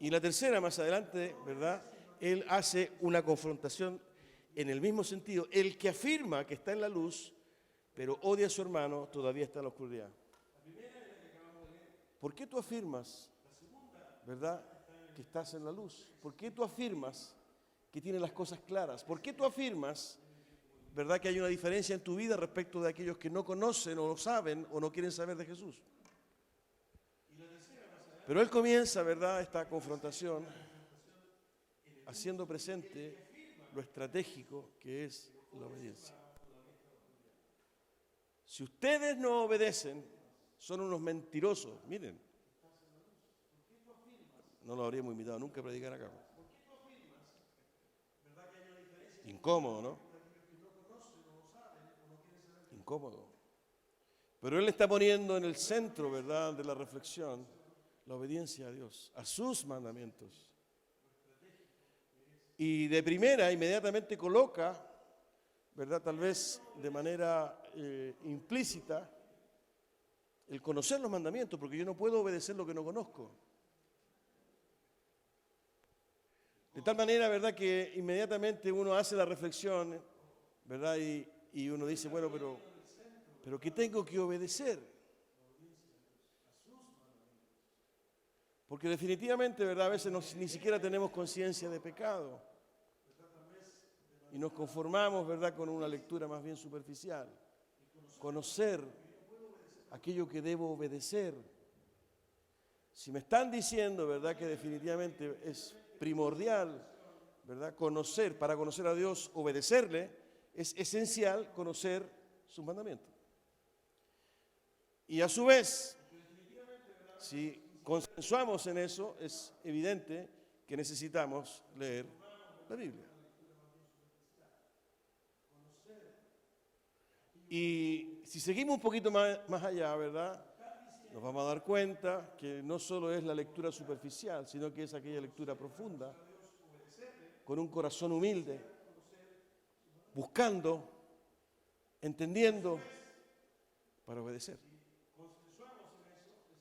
Y la tercera, más adelante, ¿verdad?, él hace una confrontación en el mismo sentido. El que afirma que está en la luz, pero odia a su hermano, todavía está en la oscuridad. ¿Por qué tú afirmas, verdad, que estás en la luz? ¿Por qué tú afirmas que tienes las cosas claras? ¿Por qué tú afirmas, verdad, que hay una diferencia en tu vida respecto de aquellos que no conocen o no saben o no quieren saber de Jesús? Pero él comienza, ¿verdad?, esta confrontación haciendo presente lo estratégico que es la obediencia. Si ustedes no obedecen, son unos mentirosos. Miren, no lo habríamos invitado nunca a predicar acá. Incómodo, ¿no? Incómodo. Pero él está poniendo en el centro, ¿verdad?, de la reflexión la obediencia a Dios, a sus mandamientos. Y de primera, inmediatamente coloca, ¿verdad?, tal vez de manera implícita, el conocer los mandamientos, porque yo no puedo obedecer lo que no conozco. De tal manera, ¿verdad?, que inmediatamente uno hace la reflexión, ¿verdad?, y uno dice, bueno, pero ¿qué tengo que obedecer? Porque definitivamente, ¿verdad? A veces ni siquiera tenemos conciencia de pecado. Y nos conformamos, ¿verdad?, con una lectura más bien superficial. Conocer aquello que debo obedecer. Si me están diciendo, ¿verdad?, que definitivamente es primordial, ¿verdad?, conocer, para conocer a Dios, obedecerle, es esencial conocer sus mandamientos. Y a su vez, si consensuamos en eso, es evidente que necesitamos leer la Biblia. Y si seguimos un poquito más allá, ¿verdad?, nos vamos a dar cuenta que no solo es la lectura superficial, sino que es aquella lectura profunda, con un corazón humilde, buscando, entendiendo, para obedecer.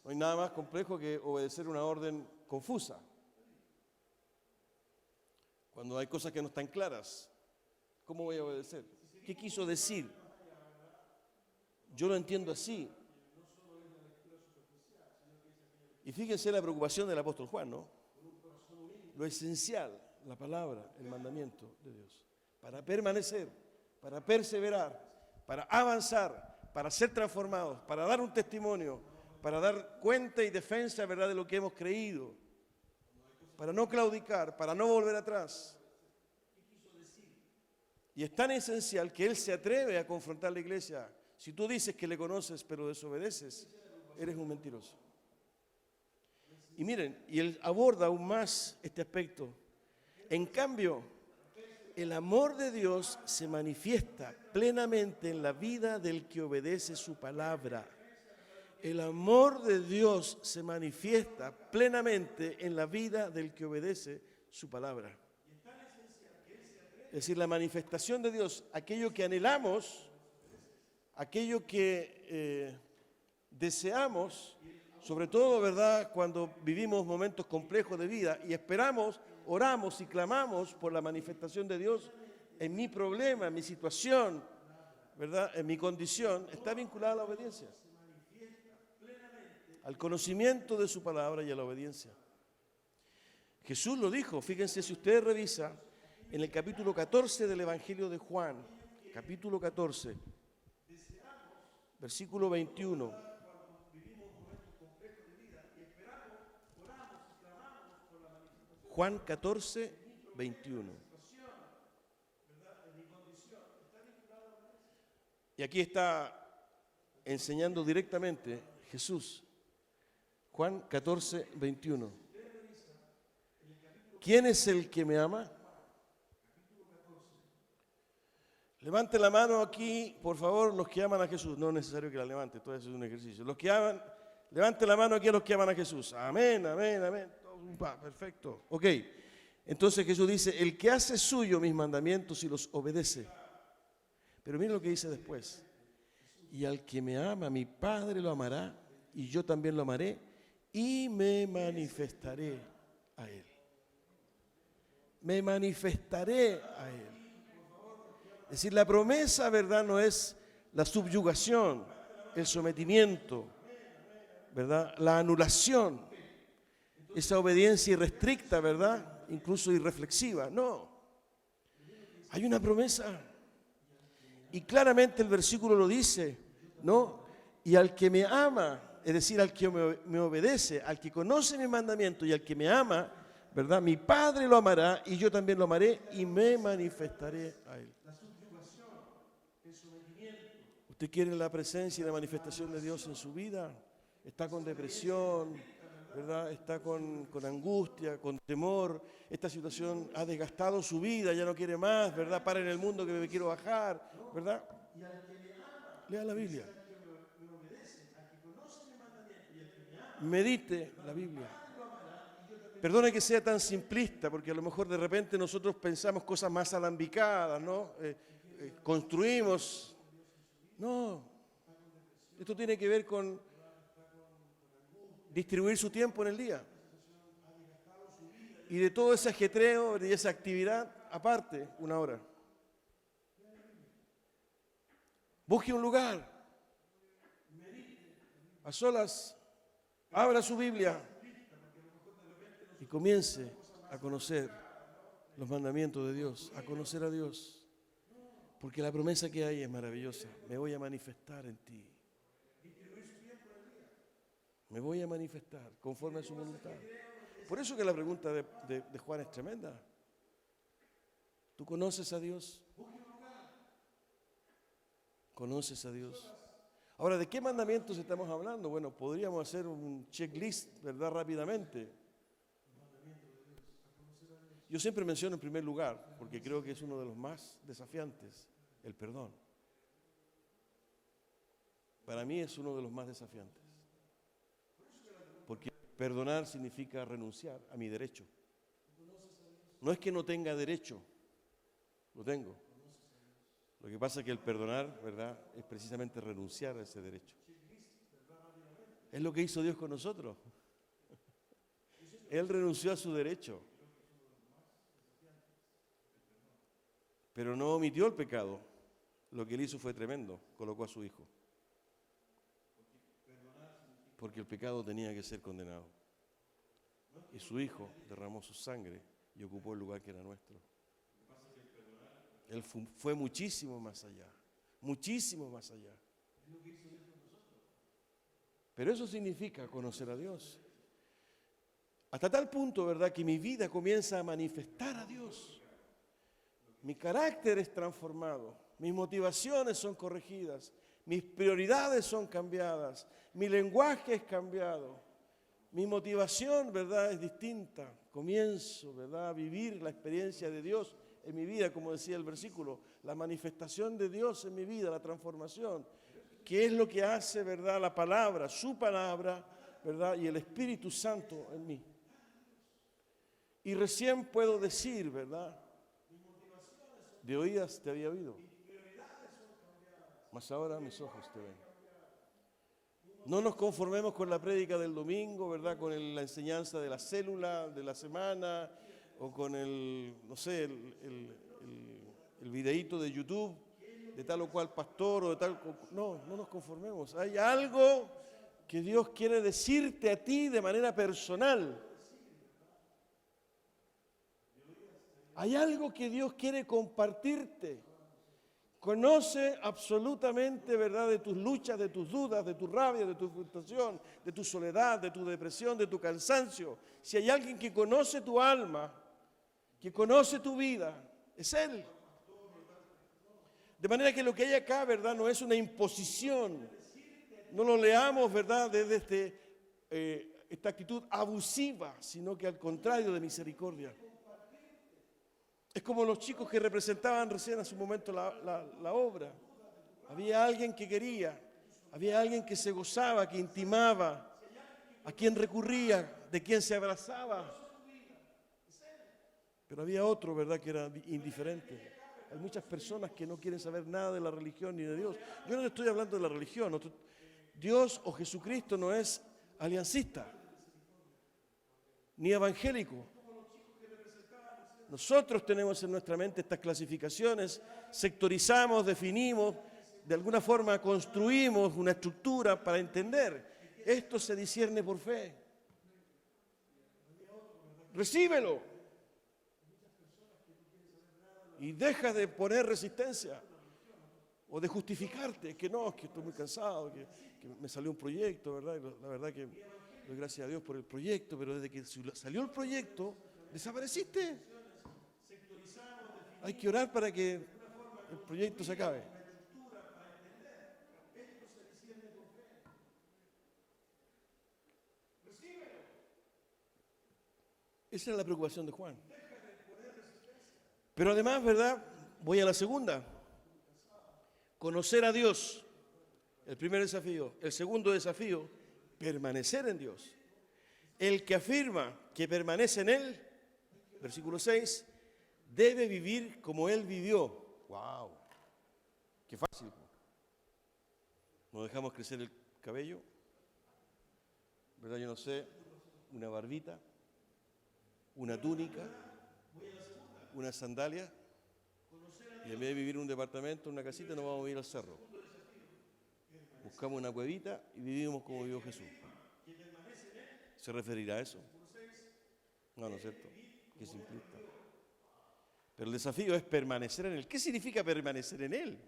No hay nada más complejo que obedecer una orden confusa. Cuando hay cosas que no están claras, ¿cómo voy a obedecer? ¿Qué quiso decir? Yo lo entiendo así. Y fíjense la preocupación del apóstol Juan, ¿no? Lo esencial, la palabra, el mandamiento de Dios. Para permanecer, para perseverar, para avanzar, para ser transformados, para dar un testimonio, para dar cuenta y defensa, ¿verdad?, de lo que hemos creído, para no claudicar, para no volver atrás. Y es tan esencial que Él se atreve a confrontar la iglesia. Si tú dices que le conoces pero desobedeces, eres un mentiroso. Y miren, y Él aborda aún más este aspecto. En cambio, el amor de Dios se manifiesta plenamente en la vida del que obedece su palabra. El amor de Dios se manifiesta plenamente en la vida del que obedece su palabra. Es decir, la manifestación de Dios, aquello que anhelamos, aquello que deseamos, sobre todo, ¿verdad?, cuando vivimos momentos complejos de vida y esperamos, oramos y clamamos por la manifestación de Dios en mi problema, en mi situación, ¿verdad?, en mi condición, está vinculada a la obediencia, al conocimiento de su palabra y a la obediencia. Jesús lo dijo, fíjense, si usted revisa en el capítulo 14 del Evangelio de Juan, capítulo 14, versículo 21. Juan 14, 21. Y aquí está enseñando directamente Jesús. Juan 14, 21. ¿Quién es el que me ama? Levante la mano aquí, por favor, los que aman a Jesús. No es necesario que la levante, todo eso es un ejercicio. Los que aman, levante la mano aquí a los que aman a Jesús. Amén, amén, amén. Perfecto. Ok. Entonces Jesús dice, el que hace suyo mis mandamientos y los obedece. Pero miren lo que dice después. Y al que me ama, mi Padre lo amará, y yo también lo amaré, y me manifestaré a Él. Me manifestaré a Él. Es decir, la promesa, ¿verdad?, no es la subyugación, el sometimiento, ¿verdad?, la anulación, esa obediencia irrestricta, ¿verdad?, incluso irreflexiva. No. Hay una promesa. Y claramente el versículo lo dice, ¿no? Y al que me ama, es decir, al que me obedece, al que conoce mi mandamiento y al que me ama, ¿verdad?, mi Padre lo amará y yo también lo amaré y me manifestaré a Él. ¿Usted quiere la presencia y la manifestación de Dios en su vida? Está con depresión, ¿verdad?, está con angustia, con temor. Esta situación ha desgastado su vida, ya no quiere más, ¿verdad? Para en el mundo que me quiero bajar, ¿verdad? Lea la Biblia. Medite la Biblia. Perdone que sea tan simplista, porque a lo mejor de repente nosotros pensamos cosas más alambicadas, ¿no? Construimos. No. Esto tiene que ver con distribuir su tiempo en el día. Y de todo ese ajetreo y esa actividad, aparte, una hora. Busque un lugar. A solas, abra su Biblia. y comience a conocer los mandamientos de Dios, a conocer a Dios. Porque la promesa que hay es maravillosa. Me voy a manifestar en ti. Me voy a manifestar conforme a su voluntad. Por eso que la pregunta de Juan es tremenda. ¿Tú conoces a Dios? ¿Conoces a Dios? Ahora, ¿de qué mandamientos estamos hablando? Bueno, podríamos hacer un checklist, ¿verdad? Rápidamente. Yo siempre menciono en primer lugar, porque creo que es uno de los más desafiantes, el perdón. Para mí es uno de los más desafiantes. Porque perdonar significa renunciar a mi derecho. No es que no tenga derecho, lo tengo. Lo que pasa es que el perdonar, ¿verdad?, es precisamente renunciar a ese derecho. Es lo que hizo Dios con nosotros. Él renunció a su derecho. Pero no omitió el pecado. Lo que él hizo fue tremendo. Colocó a su hijo. Porque el pecado tenía que ser condenado. Y su hijo derramó su sangre y ocupó el lugar que era nuestro. Él fue muchísimo más allá. Muchísimo más allá. Pero eso significa conocer a Dios. Hasta tal punto, ¿verdad?, que mi vida comienza a manifestar a Dios. Mi carácter es transformado, mis motivaciones son corregidas, mis prioridades son cambiadas, mi lenguaje es cambiado, mi motivación, ¿verdad?, es distinta. Comienzo, ¿verdad?, a vivir la experiencia de Dios en mi vida, como decía el versículo, la manifestación de Dios en mi vida, la transformación. ¿Qué es lo que hace, verdad, la palabra, su palabra, verdad, y el Espíritu Santo en mí? Y recién puedo decir, ¿verdad?, de oídas te había oído, mas ahora mis ojos te ven. No nos conformemos con la prédica del domingo, ¿verdad?, con la enseñanza de la célula de la semana, o con el, no sé, el videíto de YouTube de tal o cual pastor o de tal. No nos conformemos. Hay algo que Dios quiere decirte a ti de manera personal. Hay algo que Dios quiere compartirte. Conoce absolutamente, ¿verdad?, de tus luchas, de tus dudas, de tu rabia, de tu frustración, de tu soledad, de tu depresión, de tu cansancio. Si hay alguien que conoce tu alma, que conoce tu vida, es Él. De manera que lo que hay acá, ¿verdad?, no es una imposición. No lo leamos, ¿verdad?, desde esta actitud abusiva, sino que al contrario, de misericordia. Es como los chicos que representaban recién a su momento la obra. Había alguien que quería, había alguien que se gozaba, que intimaba, a quien recurría, de quien se abrazaba. Pero había otro, ¿verdad?, que era indiferente. Hay muchas personas que no quieren saber nada de la religión ni de Dios. Yo no estoy hablando de la religión. Dios o Jesucristo no es aliancista, ni evangélico. Nosotros tenemos en nuestra mente estas clasificaciones, sectorizamos, definimos, de alguna forma construimos una estructura para entender. Esto se discierne por fe. Recíbelo. Y deja de poner resistencia o de justificarte, que no, que estoy muy cansado, que me salió un proyecto, ¿verdad? Y la verdad que doy gracias a Dios por el proyecto, pero desde que salió el proyecto, desapareciste. Hay que orar para que el proyecto se acabe. Esa es la preocupación de Juan. Pero además, ¿verdad?, voy a la segunda. Conocer a Dios, el primer desafío. El segundo desafío, permanecer en Dios. El que afirma que permanece en Él, versículo 6, debe vivir como Él vivió. ¡Wow! ¡Qué fácil! Nos dejamos crecer el cabello, ¿verdad? Yo no sé, una barbita, una túnica, una sandalia, y en vez de vivir en un departamento, en una casita, nos vamos a ir al cerro. Buscamos una cuevita y vivimos como vivió Jesús. ¿Se referirá a eso? No, ¿no es cierto? Qué simplista. Pero el desafío es permanecer en Él. ¿Qué significa permanecer en Él?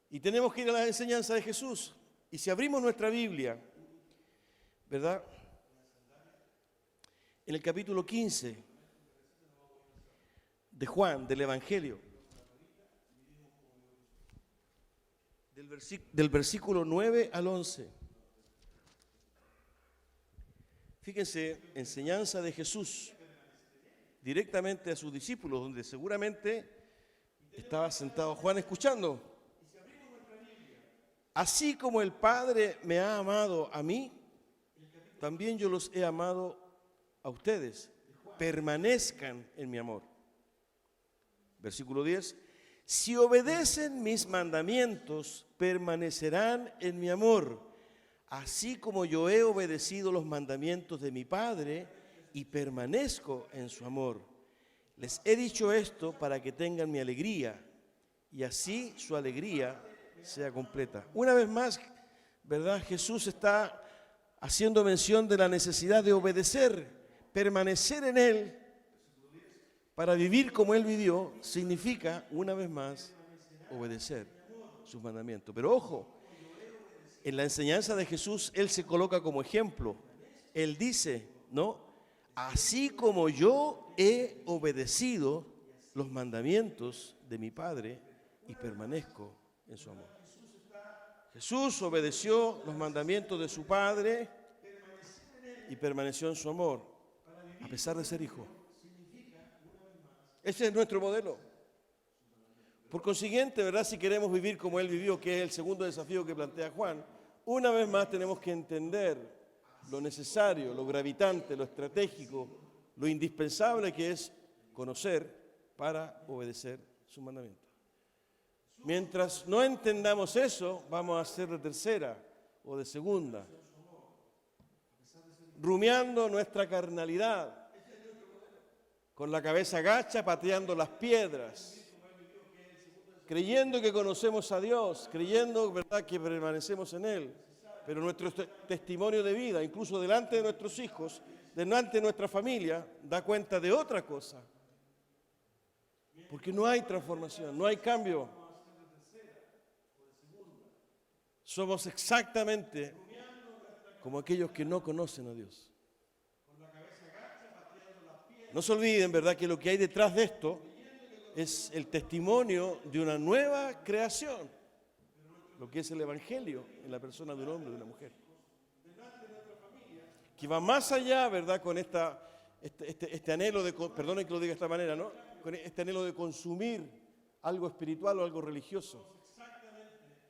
Y tenemos que ir a la enseñanza de Jesús. Y si abrimos nuestra Biblia, ¿verdad? En el capítulo 15 de Juan, del Evangelio, del versículo 9 al 11. Fíjense, enseñanza de Jesús directamente a sus discípulos, donde seguramente estaba sentado Juan escuchando. Así como el Padre me ha amado a mí, también yo los he amado a ustedes. Permanezcan en mi amor. Versículo 10. Si obedecen mis mandamientos, permanecerán en mi amor, así como yo he obedecido los mandamientos de mi Padre y permanezco en su amor. Les he dicho esto para que tengan mi alegría y así su alegría sea completa. Una vez más, ¿verdad? Jesús está haciendo mención de la necesidad de obedecer, permanecer en Él. Para vivir como Él vivió, significa, una vez más, obedecer sus mandamientos. Pero ojo, en la enseñanza de Jesús, Él se coloca como ejemplo. Él dice, ¿no? Así como yo he obedecido los mandamientos de mi Padre y permanezco en su amor. Jesús obedeció los mandamientos de su Padre y permaneció en su amor, a pesar de ser hijo. Ese es nuestro modelo. Por consiguiente, ¿verdad? Si queremos vivir como Él vivió, que es el segundo desafío que plantea Juan, una vez más tenemos que entender lo necesario, lo gravitante, lo estratégico, lo indispensable que es conocer para obedecer su mandamiento. Mientras no entendamos eso, vamos a ser de tercera o de segunda, rumiando nuestra carnalidad, con la cabeza gacha, pateando las piedras, creyendo que conocemos a Dios, creyendo, ¿verdad?, que permanecemos en Él, pero nuestro testimonio de vida, incluso delante de nuestros hijos, delante de nuestra familia, da cuenta de otra cosa, porque no hay transformación, no hay cambio. Somos exactamente como aquellos que no conocen a Dios. No se olviden, ¿verdad?, que lo que hay detrás de esto es el testimonio de una nueva creación, lo que es el Evangelio en la persona de un hombre y de una mujer, que va más allá, ¿verdad?, con este anhelo de, perdonen que lo diga de esta manera, ¿no?, con este anhelo de consumir algo espiritual o algo religioso.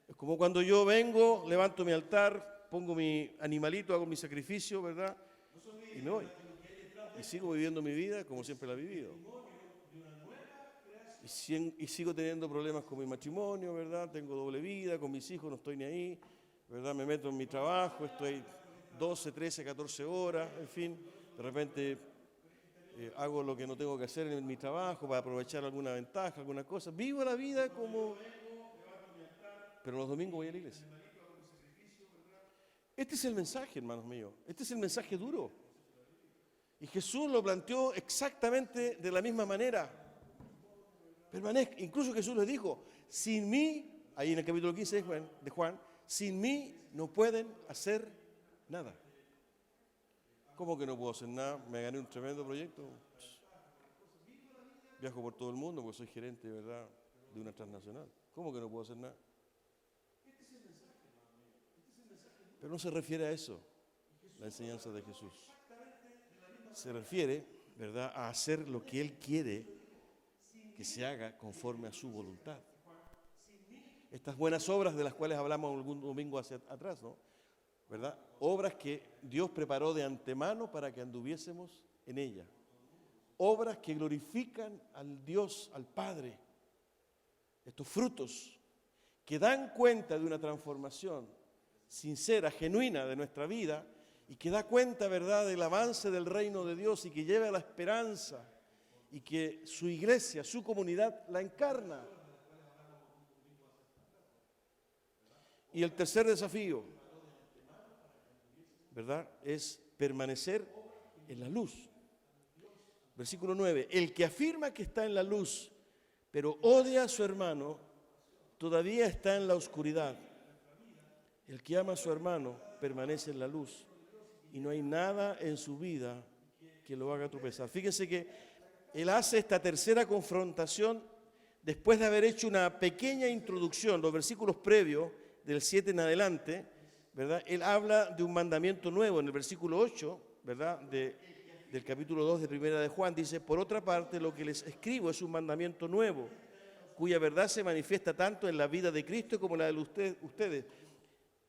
Es como cuando yo vengo, levanto mi altar, pongo mi animalito, hago mi sacrificio, ¿verdad?, y me voy. Y sigo viviendo mi vida como siempre la he vivido. Y sigo teniendo problemas con mi matrimonio, ¿verdad? Tengo doble vida, con mis hijos no estoy ni ahí, ¿verdad? Me meto en mi trabajo, estoy 12, 13, 14 horas, en fin. De repente hago lo que no tengo que hacer en mi trabajo para aprovechar alguna ventaja, alguna cosa. Vivo la vida como... Pero los domingos voy a la iglesia. Este es el mensaje, hermanos míos. Este es el mensaje duro. Y Jesús lo planteó exactamente de la misma manera. Permanezca. Incluso Jesús les dijo, sin mí, ahí en el capítulo 15 de Juan, sin mí no pueden hacer nada. ¿Cómo que no puedo hacer nada? Me gané un tremendo proyecto. Viajo por todo el mundo porque soy gerente, ¿verdad?, de una transnacional. ¿Cómo que no puedo hacer nada? Pero no se refiere a eso, la enseñanza de Jesús. Se refiere, ¿verdad?, a hacer lo que Él quiere que se haga conforme a su voluntad. Estas buenas obras de las cuales hablamos algún domingo hacia atrás, ¿no?, ¿verdad? Obras que Dios preparó de antemano para que anduviésemos en ellas. Obras que glorifican al Dios, al Padre. Estos frutos que dan cuenta de una transformación sincera, genuina de nuestra vida, y que da cuenta, ¿verdad?, del avance del reino de Dios y que lleva a la esperanza y que su iglesia, su comunidad la encarna. Y el tercer desafío, ¿verdad?, es permanecer en la luz. Versículo 9, el que afirma que está en la luz, pero odia a su hermano, todavía está en la oscuridad. El que ama a su hermano permanece en la luz y no hay nada en su vida que lo haga tropezar. Fíjense que él hace esta tercera confrontación después de haber hecho una pequeña introducción, los versículos previos, del 7 en adelante, ¿verdad? Él habla de un mandamiento nuevo en el versículo 8, ¿verdad? Del capítulo 2 de Primera de Juan, dice, por otra parte, lo que les escribo es un mandamiento nuevo, cuya verdad se manifiesta tanto en la vida de Cristo como en la de ustedes.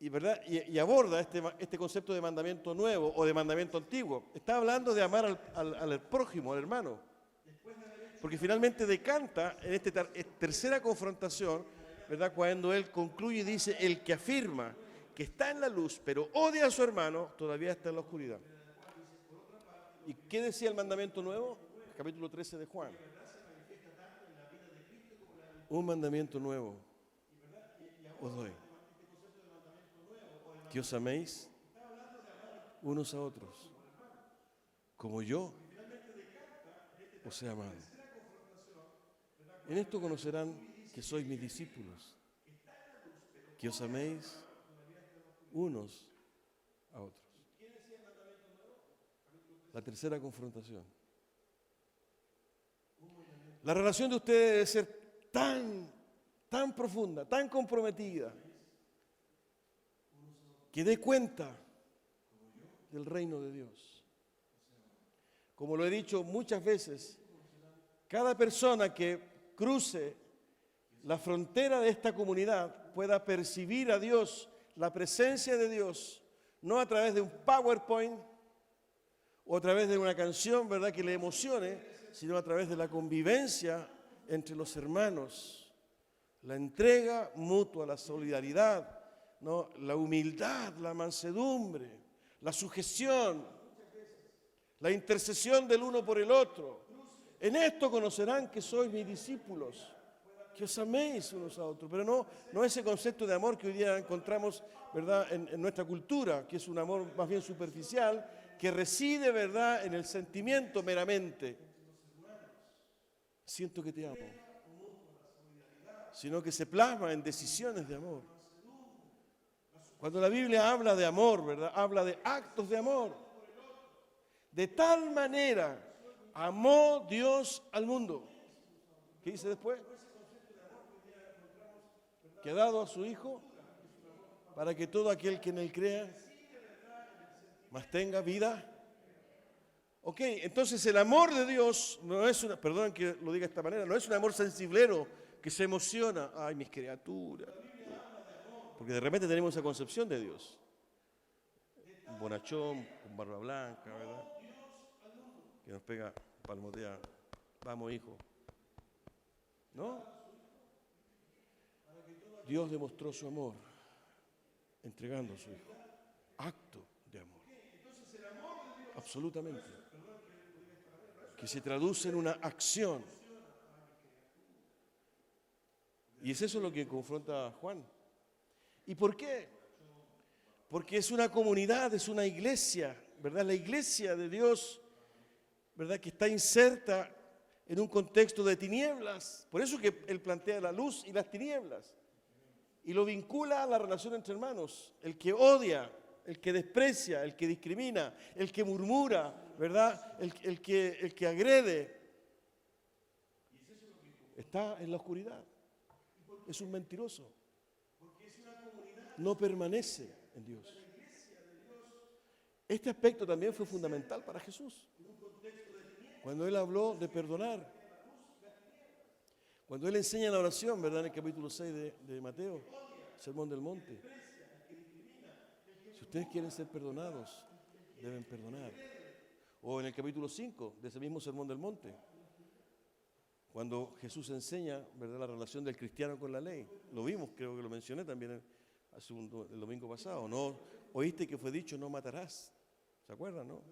Y, ¿verdad? Y aborda este concepto de mandamiento nuevo o de mandamiento antiguo. Está hablando de amar al prójimo, al hermano. Porque finalmente decanta en esta tercera confrontación, ¿verdad? Cuando él concluye y dice, el que afirma que está en la luz, pero odia a su hermano, todavía está en la oscuridad. ¿Y qué decía el mandamiento nuevo? Capítulo 13 de Juan. Un mandamiento nuevo os doy. Que os améis unos a otros, como yo os he amado. En esto conocerán que sois mis discípulos, que os améis unos a otros. La tercera confrontación. La relación de ustedes debe ser tan profunda, tan comprometida, que dé cuenta del reino de Dios. Como lo he dicho muchas veces, cada persona que cruce la frontera de esta comunidad pueda percibir a Dios, la presencia de Dios, no a través de un PowerPoint o a través de una canción, ¿verdad?, que le emocione, sino a través de la convivencia entre los hermanos, la entrega mutua, la solidaridad, ¿no?, la humildad, la mansedumbre, la sujeción, la intercesión del uno por el otro. En esto conocerán que sois mis discípulos, que os améis unos a otros, pero no ese concepto de amor que hoy día encontramos, ¿verdad?, en nuestra cultura, que es un amor más bien superficial, que reside, ¿verdad?, en el sentimiento meramente. Siento que te amo, sino que se plasma en decisiones de amor. Cuando la Biblia habla de amor, ¿verdad?, habla de actos de amor. De tal manera amó Dios al mundo. ¿Qué dice después? Que ha dado a su Hijo para que todo aquel que en Él crea más tenga vida. Ok, entonces el amor de Dios no es perdón que lo diga de esta manera, no es un amor sensiblero que se emociona. Ay, mis criaturas. Porque de repente tenemos esa concepción de Dios. Un bonachón, con barba blanca, ¿verdad?, que nos pega, palmotea, vamos hijo. ¿No? Dios demostró su amor entregando a su Hijo. Acto de amor. Absolutamente. Que se traduce en una acción. Y es eso lo que confronta a Juan. ¿Y por qué? Porque es una comunidad, es una iglesia, ¿verdad? La iglesia de Dios, ¿verdad?, que está inserta en un contexto de tinieblas. Por eso que él plantea la luz y las tinieblas. Y lo vincula a la relación entre hermanos. El que odia, el que desprecia, el que discrimina, el que murmura, ¿verdad?, el que agrede, está en la oscuridad. Es un mentiroso. No permanece en Dios. Este aspecto también fue fundamental para Jesús. Cuando Él habló de perdonar. Cuando Él enseña la oración, ¿verdad?, en el capítulo 6 de Mateo, Sermón del Monte. Si ustedes quieren ser perdonados, deben perdonar. O en el capítulo 5 de ese mismo Sermón del Monte, cuando Jesús enseña, ¿verdad?, la relación del cristiano con la ley. Lo vimos, creo que lo mencioné también el domingo pasado. No oíste que fue dicho, no matarás. ¿Se acuerdan, no?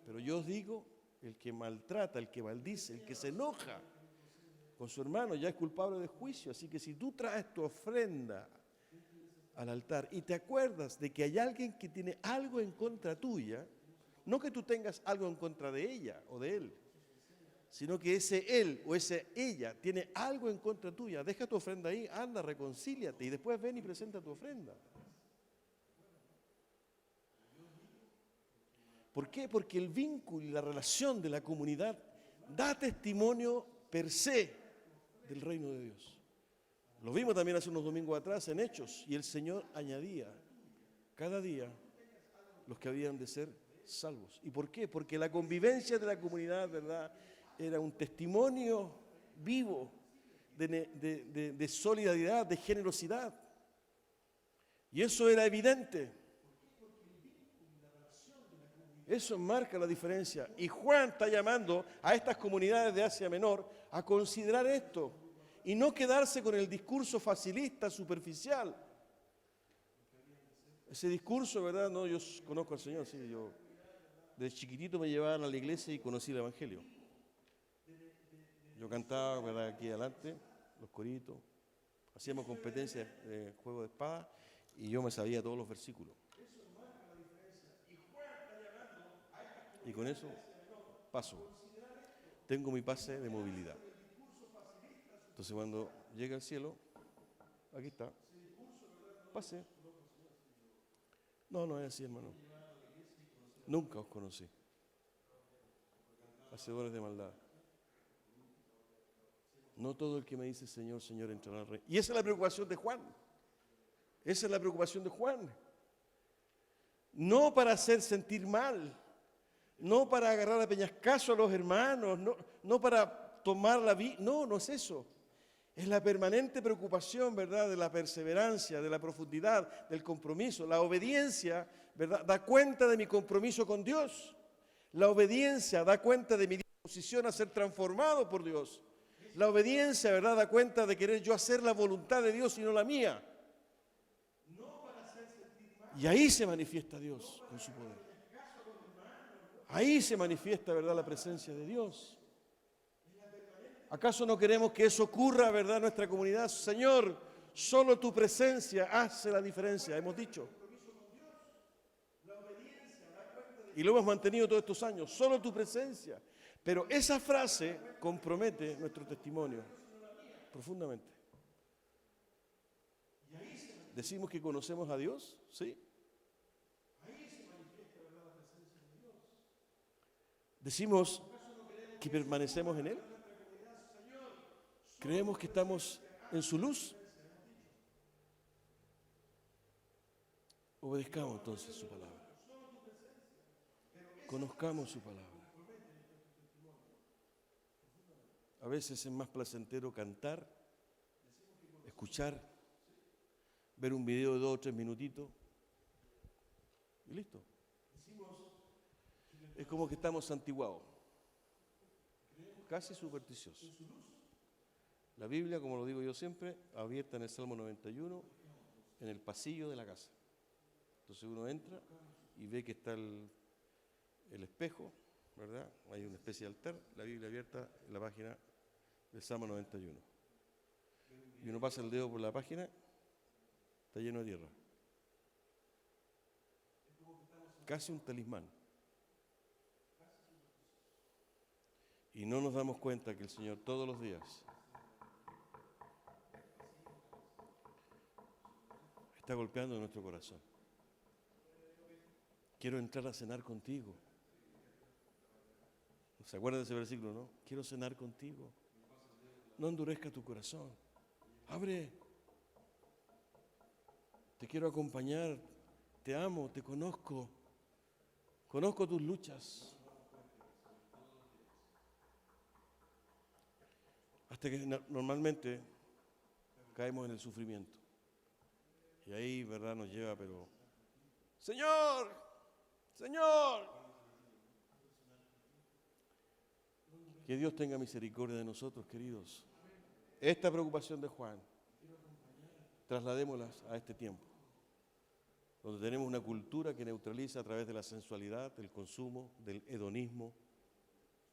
Pero yo os digo, el que maltrata, el que maldice, el que se enoja con su hermano ya es culpable de juicio. Así que si tú traes tu ofrenda al altar y te acuerdas de que hay alguien que tiene algo en contra tuya, No que tú tengas algo en contra de ella o de él, sino que ese él o esa ella tiene algo en contra tuya. Deja tu ofrenda ahí, anda, reconcíliate y después ven y presenta tu ofrenda. ¿Por qué? Porque el vínculo y la relación de la comunidad da testimonio per se del reino de Dios. Lo vimos también hace unos domingos atrás en Hechos, y el Señor añadía cada día los que habían de ser salvos. ¿Y por qué? Porque la convivencia de la comunidad, ¿verdad?, era un testimonio vivo de solidaridad, de generosidad. Y eso era evidente. Eso marca la diferencia. Y Juan está llamando a estas comunidades de Asia Menor a considerar esto y no quedarse con el discurso facilista, superficial. Ese discurso, ¿verdad? No, yo conozco al Señor, sí, yo desde chiquitito me llevaban a la iglesia y conocí el Evangelio. Yo cantaba, ¿verdad?, aquí adelante, los coritos, hacíamos competencias de juego de espada y yo me sabía todos los versículos. Y con eso paso. Tengo mi pase de movilidad. Entonces cuando llegue al cielo, aquí está, pase. No, no es así, hermano. Nunca os conocí. Hacedores de maldad. No todo el que me dice Señor, Señor entrará al reino. Y esa es la preocupación de Juan. Esa es la preocupación de Juan. No para hacer sentir mal, no para agarrar a peñascazo a los hermanos, no para tomar la vida. No, no es eso. Es la permanente preocupación, ¿verdad?, de la perseverancia, de la profundidad, del compromiso. La obediencia, ¿verdad?, da cuenta de mi compromiso con Dios. La obediencia da cuenta de mi disposición a ser transformado por Dios. La obediencia, ¿verdad?, da cuenta de querer yo hacer la voluntad de Dios y no la mía. Y ahí se manifiesta Dios con su poder. Ahí se manifiesta, ¿verdad?, la presencia de Dios. ¿Acaso no queremos que eso ocurra, verdad, en nuestra comunidad? Señor, solo tu presencia hace la diferencia, hemos dicho. Y lo hemos mantenido todos estos años, solo tu presencia. Pero esa frase compromete nuestro testimonio profundamente. Decimos que conocemos a Dios, ¿sí? Decimos que permanecemos en Él. Creemos que estamos en su luz. Obedezcamos entonces su palabra. Conozcamos su palabra. A veces es más placentero cantar, escuchar, ver un video de 2 o 3 minutitos y listo. Es como que estamos santiguados, casi supersticiosos. La Biblia, como lo digo yo siempre, abierta en el Salmo 91, en el pasillo de la casa. Entonces uno entra y ve que está el espejo, ¿verdad? Hay una especie de altar, la Biblia abierta en la página del Salmo 91. Y uno pasa el dedo por la página, está lleno de tierra. Casi un talismán. Y no nos damos cuenta que el Señor todos los días está golpeando en nuestro corazón. Quiero entrar a cenar contigo. ¿Se acuerdan de ese versículo, no? Quiero cenar contigo. No endurezca tu corazón. Abre. Te quiero acompañar. Te amo, te conozco. Conozco tus luchas. Hasta que normalmente caemos en el sufrimiento. Y ahí, ¿verdad?, nos lleva, pero ¡Señor! ¡Señor! Que Dios tenga misericordia de nosotros, queridos. Esta preocupación de Juan, trasladémosla a este tiempo, donde tenemos una cultura que neutraliza a través de la sensualidad, del consumo, del hedonismo,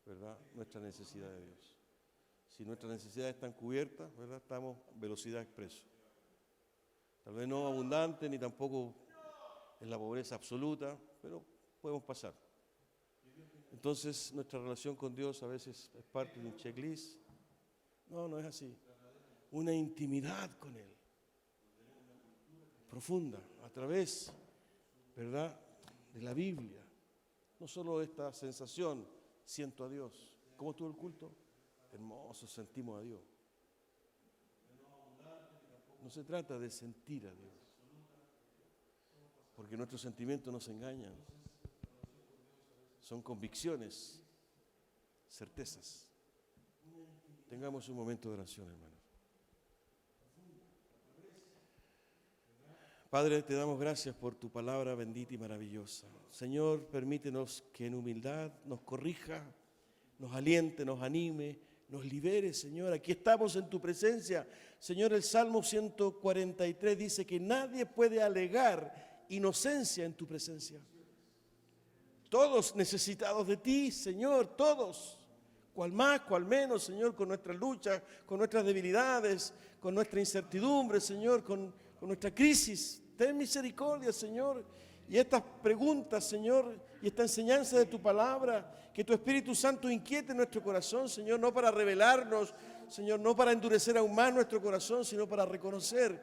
¿verdad?, nuestra necesidad de Dios. Si nuestras necesidades están cubiertas, ¿verdad?, estamos velocidad expreso. Tal vez no abundante, ni tampoco en la pobreza absoluta, pero podemos pasar. Entonces nuestra relación con Dios a veces es parte de un checklist. No, no es así. Una intimidad con Él, profunda, a través, ¿verdad?, de la Biblia. No solo esta sensación, siento a Dios. ¿Cómo estuvo el culto? Hermoso, sentimos a Dios. No se trata de sentir a Dios, porque nuestros sentimientos nos engañan. Son convicciones, certezas. Tengamos un momento de oración, hermanos. Padre, te damos gracias por tu palabra bendita y maravillosa. Señor, permítenos que en humildad nos corrija, nos aliente, nos anime, nos libere, Señor. Aquí estamos en tu presencia. Señor, el Salmo 143 dice que nadie puede alegar inocencia en tu presencia. Todos necesitados de ti, Señor, todos. Cual más, cual menos, Señor, con nuestras luchas, con nuestras debilidades, con nuestra incertidumbre, Señor, con nuestra crisis. Ten misericordia, Señor. Y estas preguntas, Señor, y esta enseñanza de tu palabra, que tu Espíritu Santo inquiete nuestro corazón, Señor, no para revelarnos, Señor, no para endurecer aún más nuestro corazón, sino para reconocer,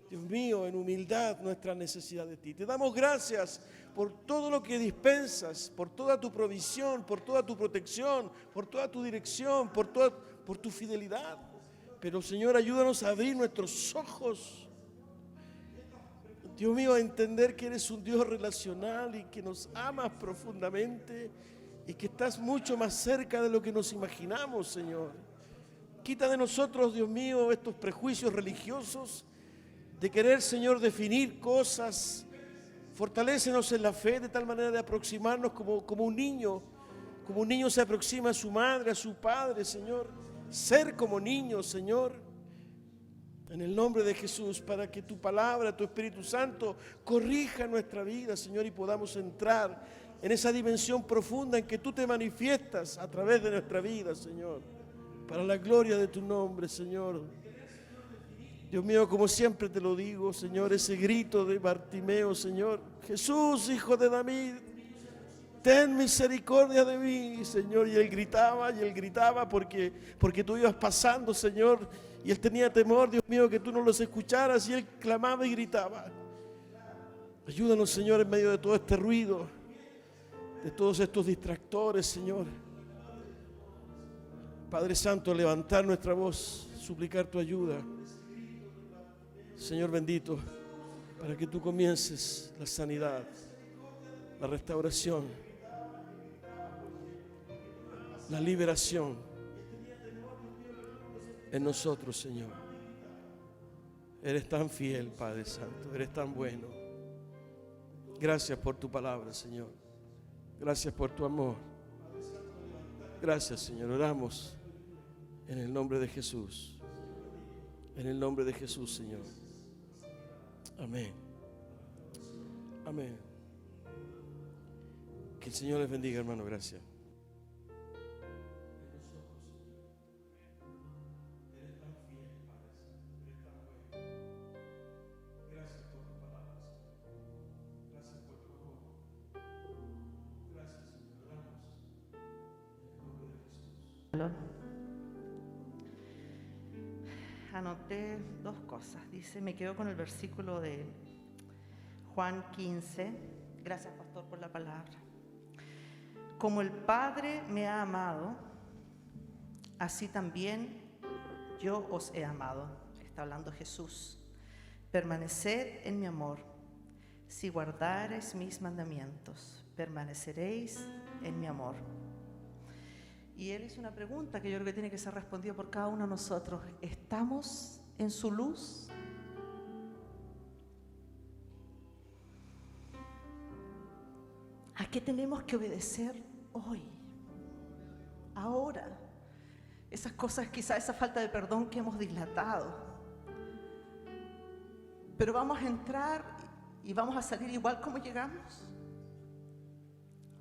Dios mío, en humildad nuestra necesidad de ti. Te damos gracias por todo lo que dispensas, por toda tu provisión, por toda tu protección, por toda tu dirección, por tu fidelidad. Pero, Señor, ayúdanos a abrir nuestros ojos, Dios mío, a entender que eres un Dios relacional y que nos amas profundamente y que estás mucho más cerca de lo que nos imaginamos, Señor. Quita de nosotros, Dios mío, estos prejuicios religiosos de querer, Señor, definir cosas. Fortalécenos en la fe de tal manera de aproximarnos como un niño se aproxima a su madre, a su padre, Señor. Ser como niños, Señor. En el nombre de Jesús, para que tu palabra, tu Espíritu Santo, corrija nuestra vida, Señor, y podamos entrar en esa dimensión profunda en que tú te manifiestas a través de nuestra vida, Señor, para la gloria de tu nombre, Señor. Dios mío, como siempre te lo digo, Señor, ese grito de Bartimeo, Señor, Jesús, hijo de David, ten misericordia de mí, Señor. Y él gritaba porque tú ibas pasando, Señor, y él tenía temor, Dios mío, que tú no los escucharas, y él clamaba y gritaba. Ayúdanos, Señor, en medio de todo este ruido, de todos estos distractores, Señor. Padre Santo, levantar nuestra voz, suplicar tu ayuda. Señor bendito, para que tú comiences la sanidad, la restauración, la liberación en nosotros, Señor. Eres tan fiel, Padre Santo, eres tan bueno. Gracias por tu palabra, Señor. Gracias por tu amor. Gracias, Señor. Oramos en el nombre de Jesús. En el nombre de Jesús, Señor. Amén. Amén. Que el Señor les bendiga, hermano. Gracias. Anoté dos cosas. Dice, me quedo con el versículo de Juan 15. Gracias, pastor, por la palabra. Como el Padre me ha amado, así también yo os he amado. Está hablando Jesús. Permaneced en mi amor. Si guardareis mis mandamientos, permaneceréis en mi amor. Y él hizo una pregunta que yo creo que tiene que ser respondida por cada uno de nosotros. ¿Estamos en su luz? ¿A qué tenemos que obedecer hoy? Ahora. Esas cosas, quizás esa falta de perdón que hemos dilatado. Pero vamos a entrar y vamos a salir igual como llegamos.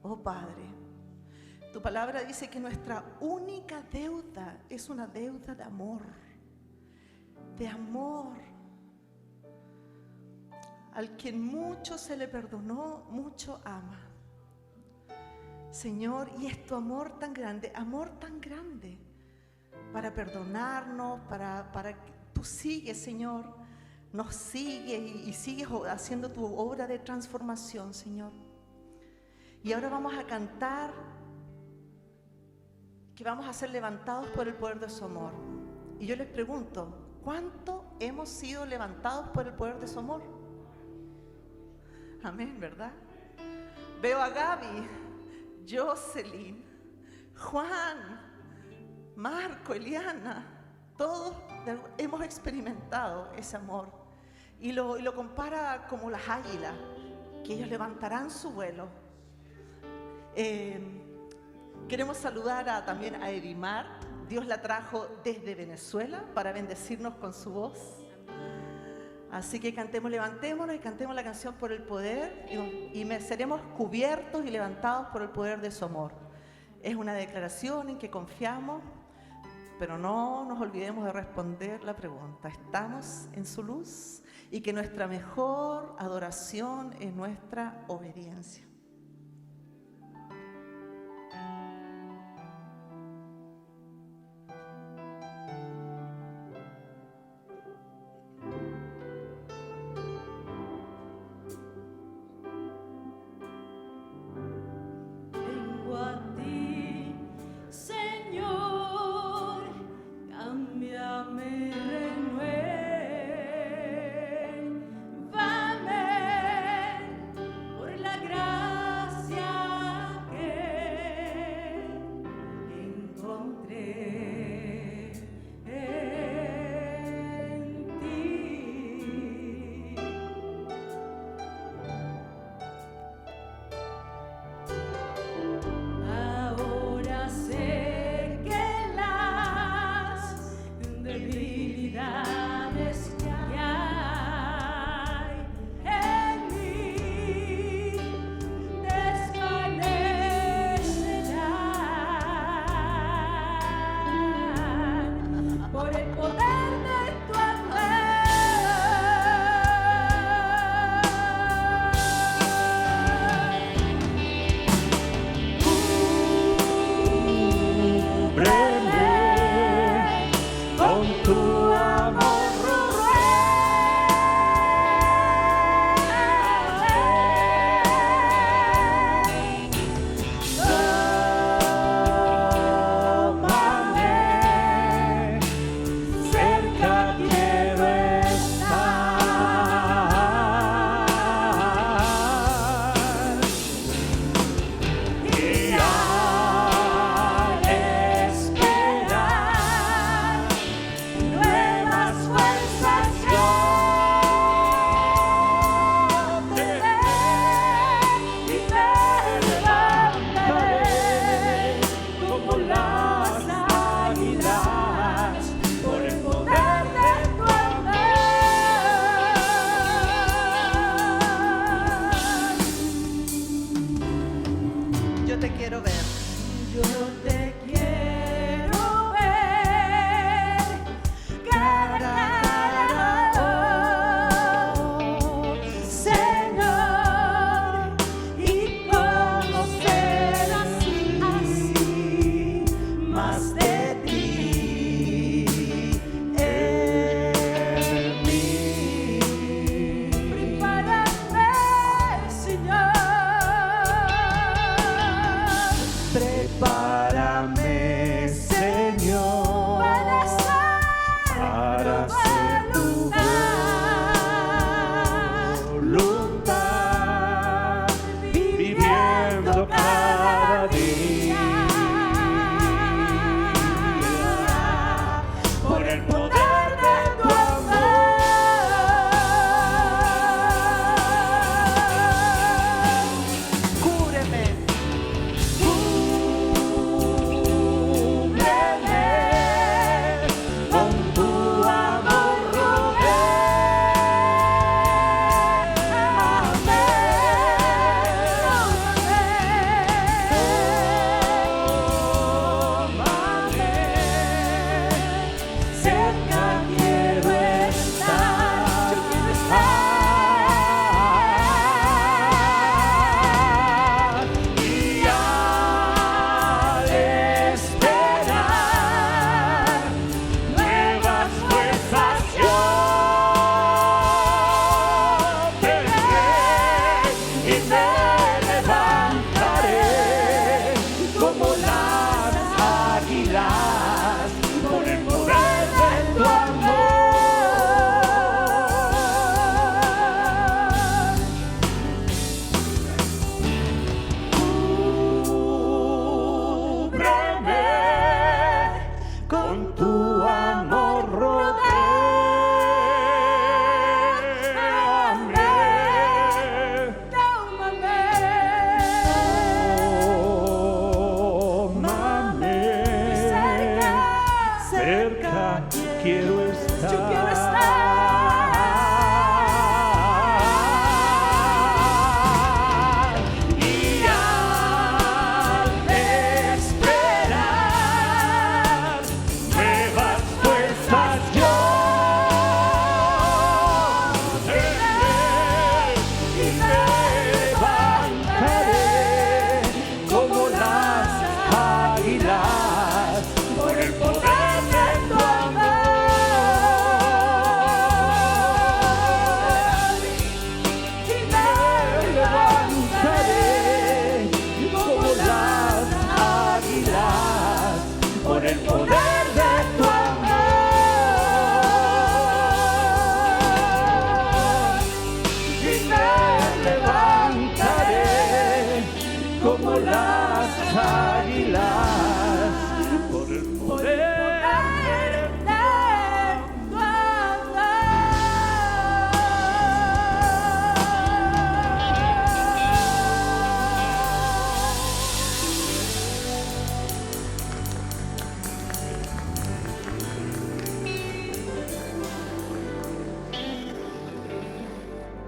Oh Padre, tu palabra dice que nuestra única deuda es una deuda de amor. De amor. Al quien mucho se le perdonó, mucho ama. Señor, y es tu amor tan grande para perdonarnos, para que tú sigues, Señor, nos sigues y sigues haciendo tu obra de transformación, Señor. Y ahora vamos a cantar que vamos a ser levantados por el poder de su amor. Y yo les pregunto, ¿cuánto hemos sido levantados por el poder de su amor? Amén, ¿verdad? Veo a Gaby, Jocelyn, Juan, Marco, Eliana, todos hemos experimentado ese amor. Y lo compara como las águilas, que ellos levantarán su vuelo. Queremos saludar también a Edimar. Dios la trajo desde Venezuela para bendecirnos con su voz. Así que cantemos, levantémonos y cantemos la canción por el poder y seremos cubiertos y levantados por el poder de su amor. Es una declaración en que confiamos, pero no nos olvidemos de responder la pregunta. ¿Estamos en su luz? Y que nuestra mejor adoración es nuestra obediencia. Vengo a ti, Señor, cámbiame, renuévame por la gracia.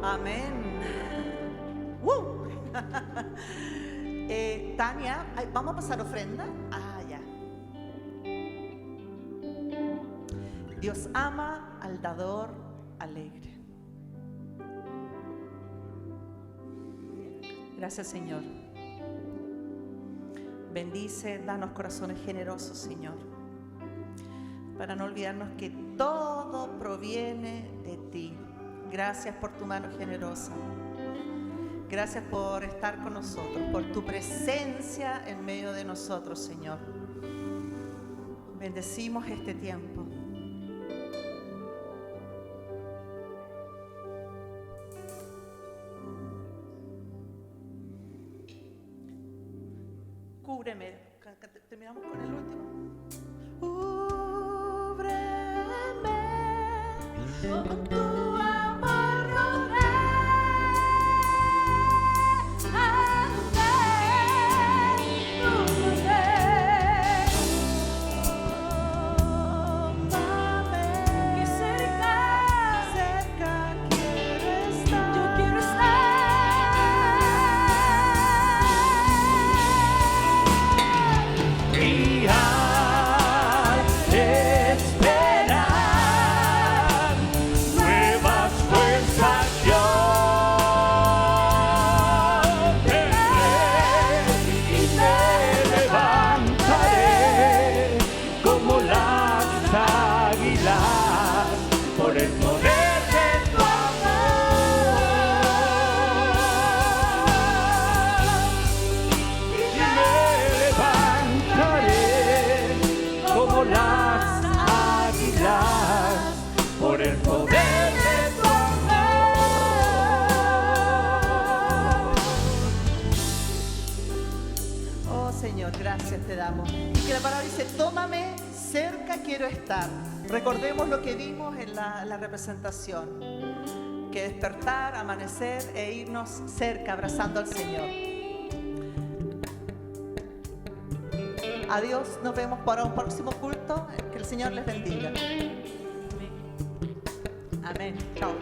Amén. Tania, ¿vamos a pasar ofrenda? Ah, ya. Dios ama al dador alegre. Gracias, Señor. Bendice, danos corazones generosos, Señor, para no olvidarnos que todo proviene de ti. Gracias por tu mano generosa. Gracias por estar con nosotros, por tu presencia en medio de nosotros, Señor. Bendecimos este tiempo. Cúbreme. Terminamos con el último. Cúbreme con tu amor, te damos. Y que la palabra dice, tómame, cerca quiero estar. Recordemos lo que vimos en la representación, que despertar, amanecer e irnos cerca abrazando al Señor. Adiós, nos vemos para un próximo culto. Que el Señor les bendiga. Amén. Chao.